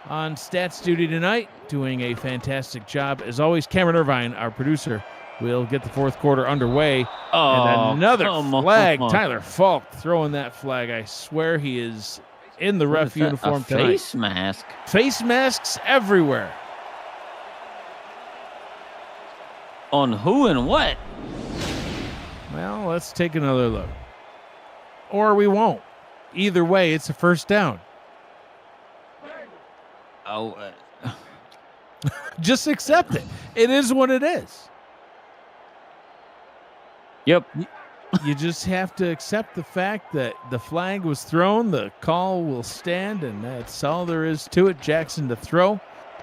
on Stats Duty tonight, doing a fantastic job. As always, Cameron Irvine, our producer, will get the fourth quarter underway. And another flag. Tyler Falk throwing that flag. I swear he is in the ref uniform tonight. Face mask. Face masks everywhere. On who and what? Well, let's take another look. Or we won't. Either way, it's a first down. Oh, Just accept it. It is what it is. Yep. You just have to accept the fact that the flag was thrown, the call will stand, and that's all there is to it. Jackson to throw.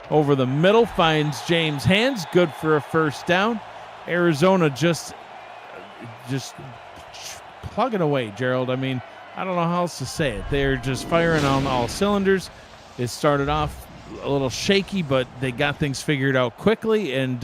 Over the middle, finds James Hands. Good for a first down. Arizona just plugging away, Gerald. I mean, I don't know how else to say it. They're just firing on all cylinders. It started off a little shaky, but they got things figured out quickly and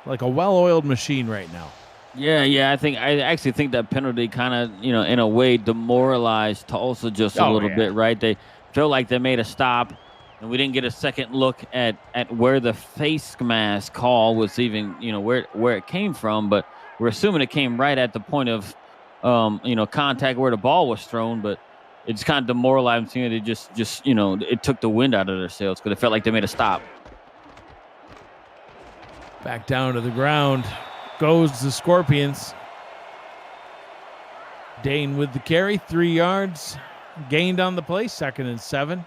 like a well-oiled machine right now. Yeah. I actually think that penalty kind of, in a way demoralized Tulsa just a little bit, right? They felt like they made a stop, and we didn't get a second look at where the face mask call was even, where it came from. But we're assuming it came right at the point of, contact where the ball was thrown. But it's kind of demoralizing. It just it took the wind out of their sails because it felt like they made a stop. Back down to the ground goes the Scorpions. Dane with the carry, 3 yards. Gained on the play, 2nd and 7.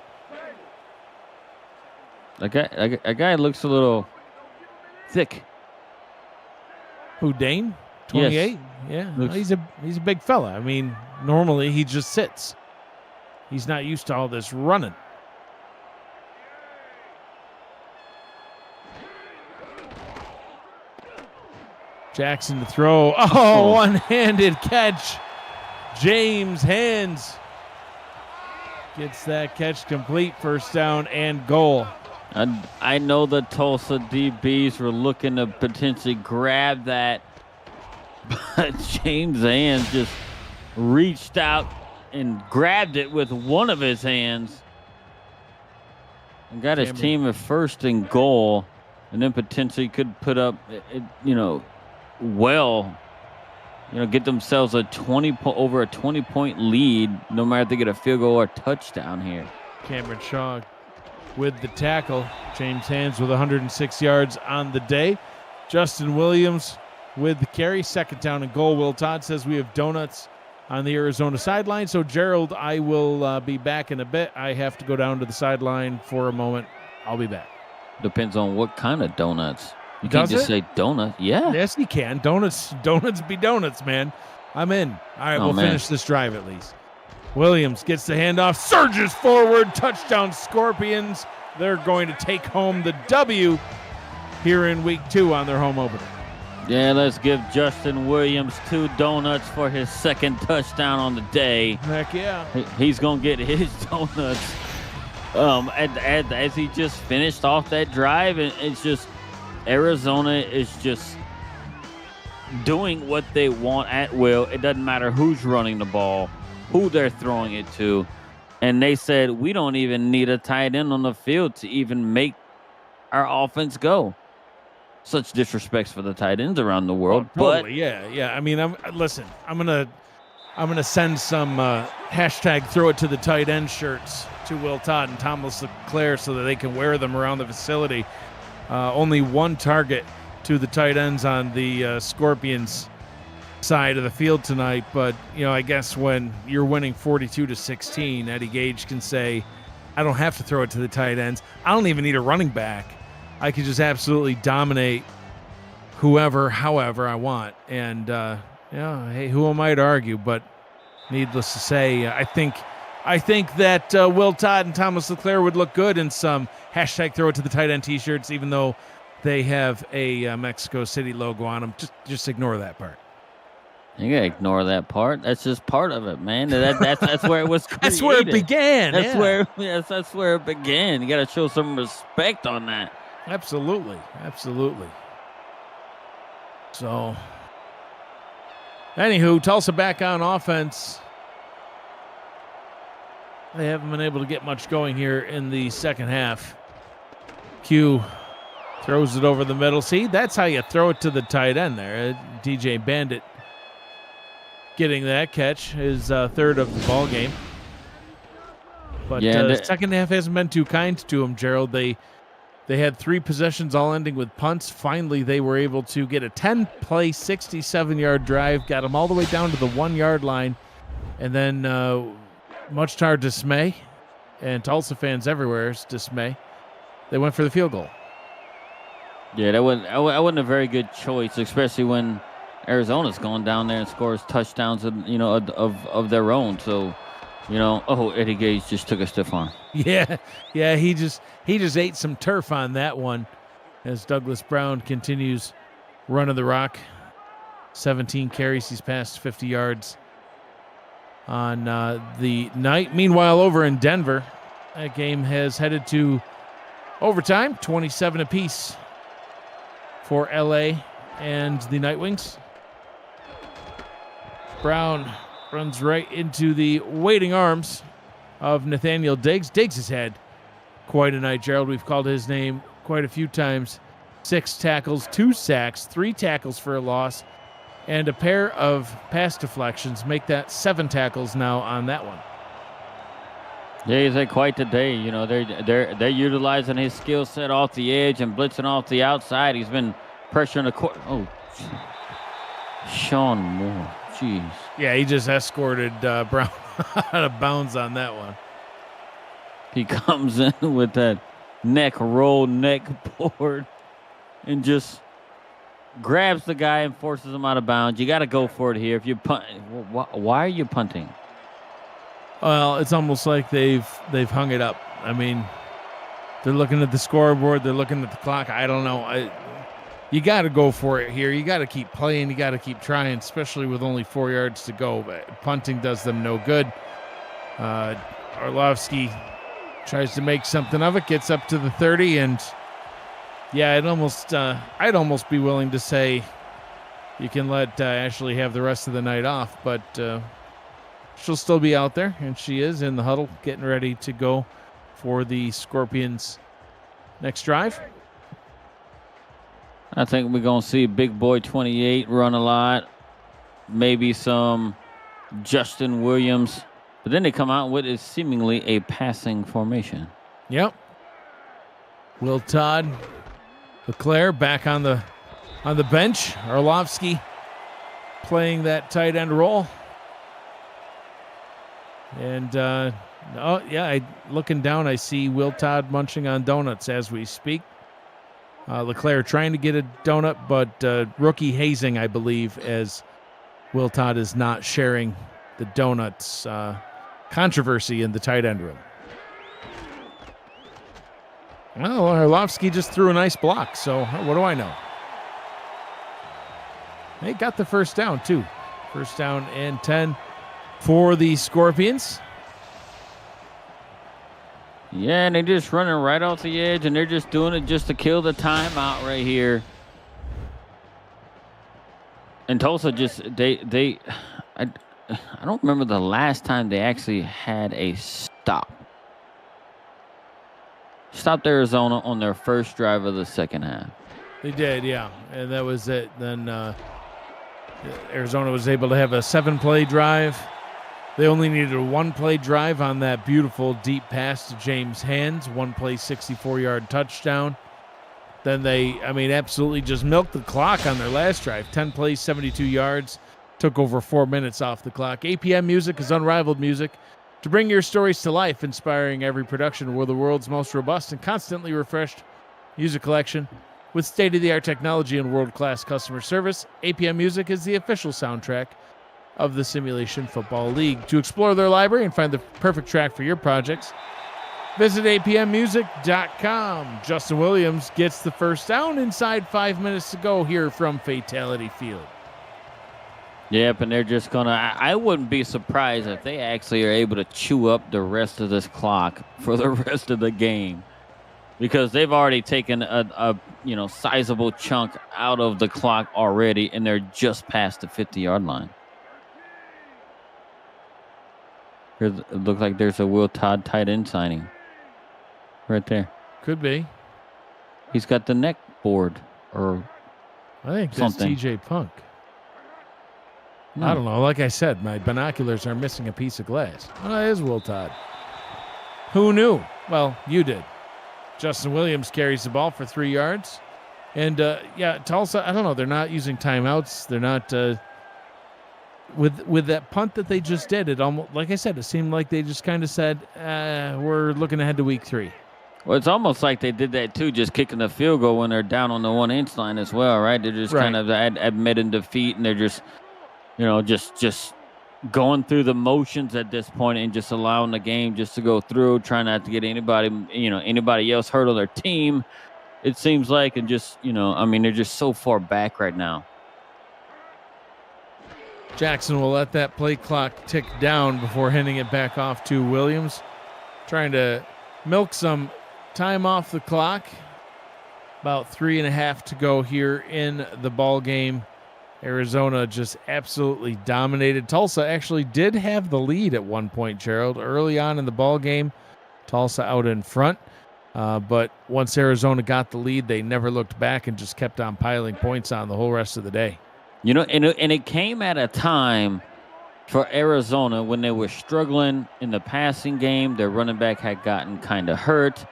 A guy looks a little thick. Who, Dane? 28? Yes. Yeah, Looks- he's a big fella. I mean, normally he just sits. He's not used to all this running. Jackson to throw. Oh, one-handed catch. James Hands gets that catch complete. 1st down and goal. I know the Tulsa DBs were looking to potentially grab that, but James Hands just reached out and grabbed it with one of his hands and got his team at 1st and goal, and then potentially could put up, get themselves over a 20-point lead, no matter if they get a field goal or a touchdown here. Cameron Shaw with the tackle. James Hands with 106 yards on the day. Justin Williams with the carry. 2nd down and goal. Will Todd says we have donuts on the Arizona sideline. So, Gerald, I will be back in a bit. I have to go down to the sideline for a moment. I'll be back. Depends on what kind of donuts. You can't just say donut. Yeah. Yes, you can. Donuts be donuts, man. I'm in. All right, we'll finish this drive at least. Williams gets the handoff, surges forward, touchdown Scorpions. They're going to take home the W here in week 2 on their home opener. Yeah, let's give Justin Williams 2 donuts for his 2nd touchdown on the day. Heck yeah. He's going to get his donuts. As he just finished off that drive, and it's just Arizona is just doing what they want at will. It doesn't matter who's running the ball, who they're throwing it to. And they said, we don't even need a tight end on the field to even make our offense go. Such disrespect for the tight ends around the world. Totally. Yeah. I mean, I'm gonna send some hashtag throw it to the tight end shirts to Will Todd and Thomas LeClaire so that they can wear them around the facility. Only 1 target to the tight ends on the Scorpions side of the field tonight, but I guess when you're winning 42-16, Eddie Gage can say, I don't have to throw it to the tight ends. I don't even need a running back. I could just absolutely dominate however I want. And hey, who am I to argue? But needless to say, I think that Will Todd and Thomas LeClaire would look good in some hashtag throw it to the tight end t-shirts, even though they have a Mexico City logo on them. Just ignore that part. You gotta ignore that part. That's just part of it, man. That's where it was created. That's where it began. That's where it began. You gotta show some respect on that. Absolutely. So, anywho, Tulsa back on offense. They haven't been able to get much going here in the 2nd half. Q throws it over the middle. See, that's how you throw it to the tight end there. DJ Bandit getting that catch, his 3rd of the ball game. But the 2nd half hasn't been too kind to him, Gerald. They had 3 possessions all ending with punts. Finally, they were able to get a 10-play, 67-yard drive, got them all the way down to the 1-yard line, and then much to our dismay, and Tulsa fans everywhere's dismay, they went for the field goal. Yeah, that wasn't a very good choice, especially when Arizona's going down there and scores touchdowns, of their own. So, Eddie Gage just took a stiff arm. Yeah, he just ate some turf on that one, as Douglas Brown continues running the rock. 17 carries, he's passed 50 yards on the night. Meanwhile, over in Denver, that game has headed to overtime, 27 apiece for LA and the Nightwings. Brown runs right into the waiting arms of Nathaniel Diggs. Diggs has had quite a night, Gerald. We've called his name quite a few times. 6 tackles, 2 sacks, 3 tackles for a loss, and a pair of pass deflections. Make that 7 tackles now on that one. Yeah, he's had quite the day. They're utilizing his skill set off the edge and blitzing off the outside. He's been pressuring the court. Oh, Sean Moore. Jeez. Yeah, he just escorted Brown out of bounds on that one. He comes in with that neck roll, neck board, and just grabs the guy and forces him out of bounds. You got to go for it here. If you punt, why are you punting? Well, it's almost like they've hung it up. I mean, they're looking at the scoreboard. They're looking at the clock. I don't know. You got to go for it here. You got to keep playing. You got to keep trying, especially with only 4 yards to go. But punting does them no good. Orlovsky tries to make something of it, gets up to the 30, and yeah, I'd almost be willing to say you can let Ashley have the rest of the night off, but she'll still be out there, and she is in the huddle getting ready to go for the Scorpions' next drive. I think we're going to see Big Boy 28 run a lot, maybe some Justin Williams, but then they come out with is seemingly a passing formation. Yep. Will Todd, LeClaire back on the bench. Orlovsky playing that tight end role. And looking down, I see Will Todd munching on donuts as we speak. LeClaire trying to get a donut, but rookie hazing, I believe, as Will Todd is not sharing the donuts. Controversy in the tight end room. Well, Orlovsky just threw a nice block, so what do I know? They got the first down, too. First down and 10 for the Scorpions. Yeah, and they're just running right off the edge, and they're just doing it just to kill the timeout right here. And Tulsa I don't remember the last time they actually had a stop. Stopped Arizona on their first drive of the second half. They did, yeah. And that was it. Then Arizona was able to have a 7-play drive. They only needed a 1-play drive on that beautiful deep pass to James Hands. 1-play, 64-yard touchdown. Then they, absolutely just milked the clock on their last drive. 10 plays, 72 yards. Took over 4 minutes off the clock. APM Music is unrivaled music to bring your stories to life, inspiring every production. We're the world's most robust and constantly refreshed music collection with state-of-the-art technology and world-class customer service. APM Music is the official soundtrack of the Simulation Football League. To explore their library and find the perfect track for your projects, visit apmmusic.com. Justin Williams gets the first down inside 5 minutes to go here from Fatality Field. Yep, and they're just going to... I wouldn't be surprised if they actually are able to chew up the rest of this clock for the rest of the game, because they've already taken a sizable chunk out of the clock already, and they're just past the 50-yard line. It looks like there's a Will Todd tight end signing right there. Could be. He's got the neck board or I think that's something. TJ Punk. No. I don't know. Like I said, my binoculars are missing a piece of glass. Oh, that is Will Todd. Who knew? Well, you did. Justin Williams carries the ball for 3 yards. And, Tulsa, I don't know. They're not using timeouts. They're not with that punt that they just did. It almost, like I said, it seemed like they just kind of said, we're looking ahead to week 3. Well, it's almost like they did that, too, just kicking the field goal when they're down on the 1-inch line as well, right? They're just kind of admitting defeat, and they're just... just going through the motions at this point and just allowing the game just to go through, trying not to get anybody else hurt on their team, it seems like, and just, they're just so far back right now. Jackson will let that play clock tick down before handing it back off to Williams, trying to milk some time off the clock. About 3.5 to go here in the ball game. Arizona just absolutely dominated. Tulsa actually did have the lead at one point, Gerald, early on in the ball game. Tulsa out in front. But once Arizona got the lead, they never looked back and just kept on piling points on the whole rest of the day. And it came at a time for Arizona when they were struggling in the passing game. Their running back had gotten kind of hurt.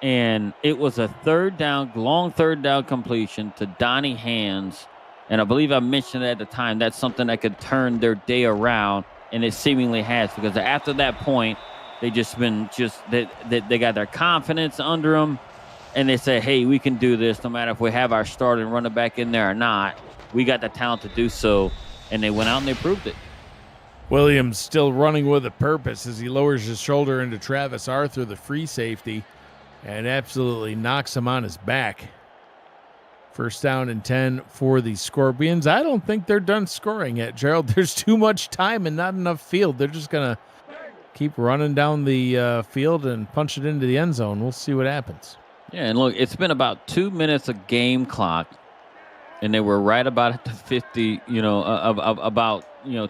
And it was a long third down completion to Donnie Hands And I believe I mentioned at the time that's something that could turn their day around, and it seemingly has, because after that point, they they got their confidence under them, and they say, hey, we can do this no matter if we have our starting running back in there or not. We got the talent to do so, and they went out and they proved it. Williams still running with a purpose as he lowers his shoulder into Travis Arthur, the free safety, and absolutely knocks him on his back. First down and 10 for the Scorpions. I don't think they're done scoring yet, Gerald. There's too much time and not enough field. They're just going to keep running down the field and punch it into the end zone. We'll see what happens. Yeah, and look, it's been about 2 minutes of game clock, and they were right about at the 50, about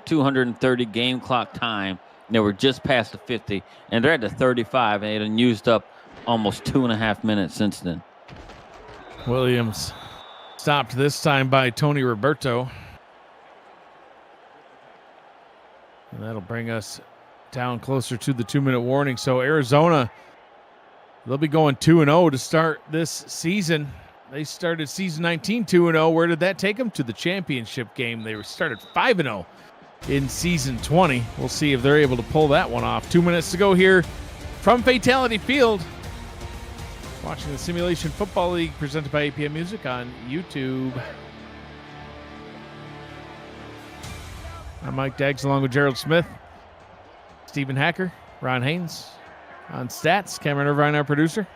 230 game clock time. And they were just past the 50, and they're at the 35, and they had used up almost 2.5 minutes since then. Williams stopped this time by Tony Roberto. And that'll bring us down closer to the 2-minute warning. So Arizona, they'll be going 2-0 to start this season. They started season 19 2-0. Where did that take them? To the championship game. They started 5-0 in season 20. We'll see if they're able to pull that one off. 2 minutes to go here from Fatality Field. Watching the Simulation Football League presented by APM Music on YouTube. I'm Mike Daggs along with Gerald Smith, Stephen Hacker, Ron Haynes on stats, Cameron Irvine, our producer.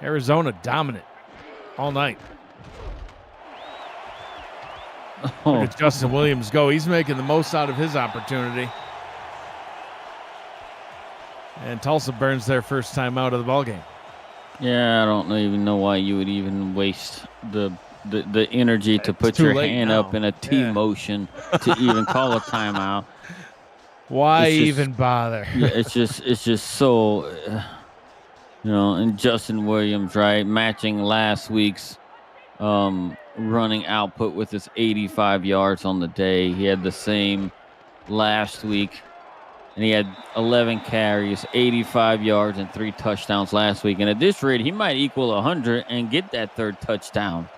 Arizona dominant all night. Look at Justin Williams go. He's making the most out of his opportunity. And Tulsa burns their first time out of the ballgame. Yeah, I don't even know why you would even waste the energy to put your hand up in a T motion to even call a timeout. Why even bother? Yeah, it's just so, and Justin Williams, right, matching last week's running output with his 85 yards on the day. He had the same last week. And he had 11 carries, 85 yards, and 3 touchdowns last week. And at this rate, he might equal 100 and get that 3rd touchdown.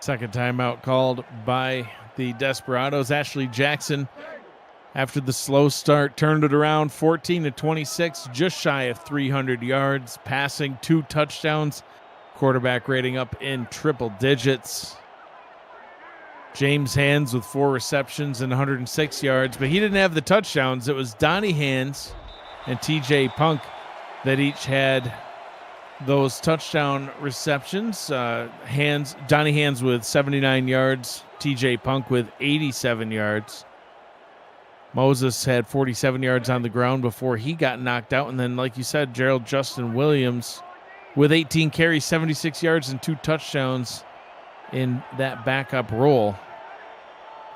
Second timeout called by the Desperados. Ashley Jackson, after the slow start, turned it around 14-26, just shy of 300 yards, passing 2 touchdowns, quarterback rating up in triple digits. James Hands with 4 receptions and 106 yards, but he didn't have the touchdowns. It was Donnie Hands and TJ Punk that each had those touchdown receptions. Donnie Hands with 79 yards, TJ Punk with 87 yards. Moses had 47 yards on the ground before he got knocked out. And then, like you said, Gerald, Justin Williams with 18 carries, 76 yards, and 2 touchdowns in that backup role.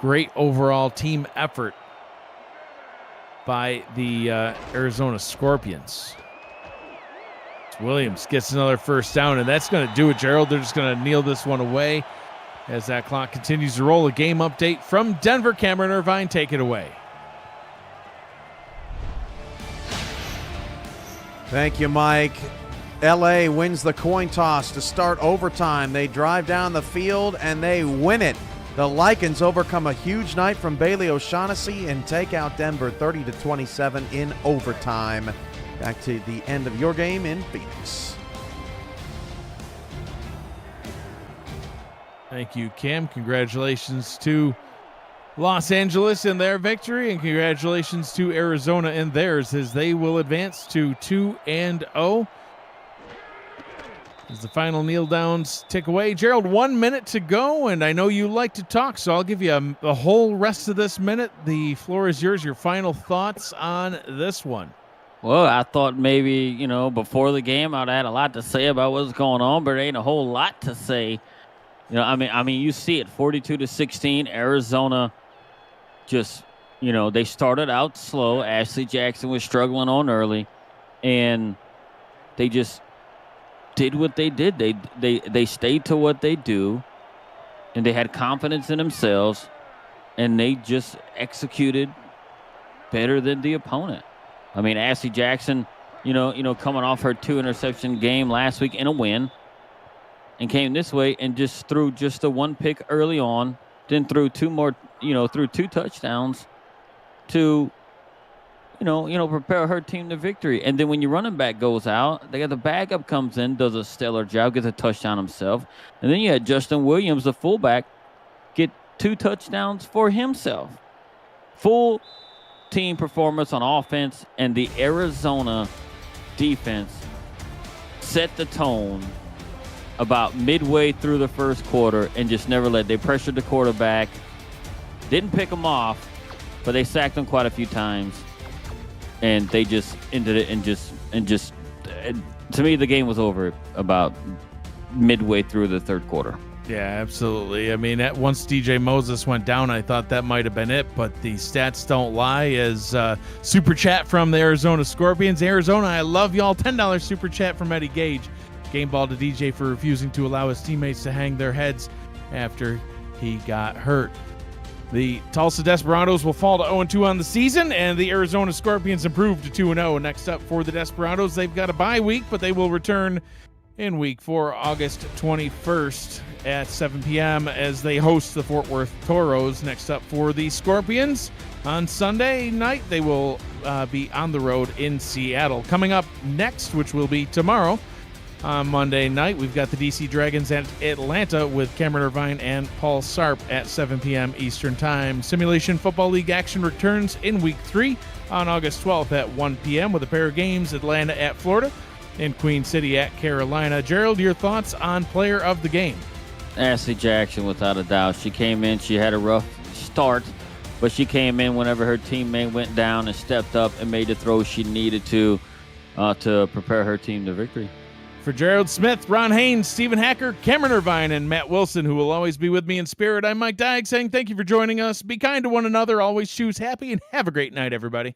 Great overall team effort by the Arizona Scorpions. Williams gets another first down, and that's going to do it, Gerald. They're just going to kneel this one away as that clock continues to roll. A game update from Denver. Cameron Irvine, take it away. Thank you, Mike. LA wins the coin toss to start overtime. They drive down the field and they win it. The Lycans overcome a huge night from Bailey O'Shaughnessy and take out Denver 30-27 in overtime. Back to the end of your game in Phoenix. Thank you, Cam. Congratulations to Los Angeles in their victory, and congratulations to Arizona in theirs as they will advance to 2-0. As the final kneel downs tick away. Gerald, 1 minute to go, and I know you like to talk, so I'll give you the whole rest of this minute. The floor is yours. Your final thoughts on this one. Well, I thought maybe, before the game I'd had a lot to say about what's going on, but there ain't a whole lot to say. I mean, you see it, 42-16, Arizona just, they started out slow. Ashley Jackson was struggling on early, and they just did what they did. They stayed to what they do, and they had confidence in themselves, and they just executed better than the opponent. I mean, Ashley Jackson, coming off her 2 interception game last week in a win, and came this way and just threw just the one pick early on, then threw two more, threw 2 touchdowns to, prepare her team to victory. And then when your running back goes out, they got the backup comes in, does a stellar job, gets a touchdown himself. And then you had Justin Williams, the fullback, get 2 touchdowns for himself. Full team performance on offense, and the Arizona defense set the tone about midway through the first quarter and just never let. They pressured the quarterback, didn't pick him off, but they sacked him quite a few times, and they just ended it and to me the game was over about midway through the third quarter. Yeah, absolutely. I mean, once DJ Moses went down, I thought that might have been it, but the stats don't lie. As super chat from the Arizona Scorpions. Arizona, I love y'all. $10 super chat from Eddie Gage. Game ball to DJ for refusing to allow his teammates to hang their heads after he got hurt. The Tulsa Desperados will fall to 0-2 on the season, and the Arizona Scorpions improve to 2-0. Next up for the Desperados, they've got a bye week, but they will return in week 4, August 21st at 7 p.m. as they host the Fort Worth Toros. Next up for the Scorpions, on Sunday night, they will be on the road in Seattle. Coming up next, which will be tomorrow, on Monday night, we've got the DC Dragons at Atlanta with Cameron Irvine and Paul Sarp at 7 p.m. Eastern Time. Simulation Football League action returns in Week 3 on August 12th at 1 p.m. with a pair of games, Atlanta at Florida and Queen City at Carolina. Gerald, your thoughts on player of the game? Ashley Jackson, without a doubt. She came in, she had a rough start, but she came in whenever her teammate went down and stepped up and made the throw she needed to prepare her team to victory. For Gerald Smith, Ron Haynes, Stephen Hacker, Cameron Irvine, and Matt Wilson, who will always be with me in spirit, I'm Mike Dyke saying thank you for joining us. Be kind to one another, always choose happy, and have a great night, everybody.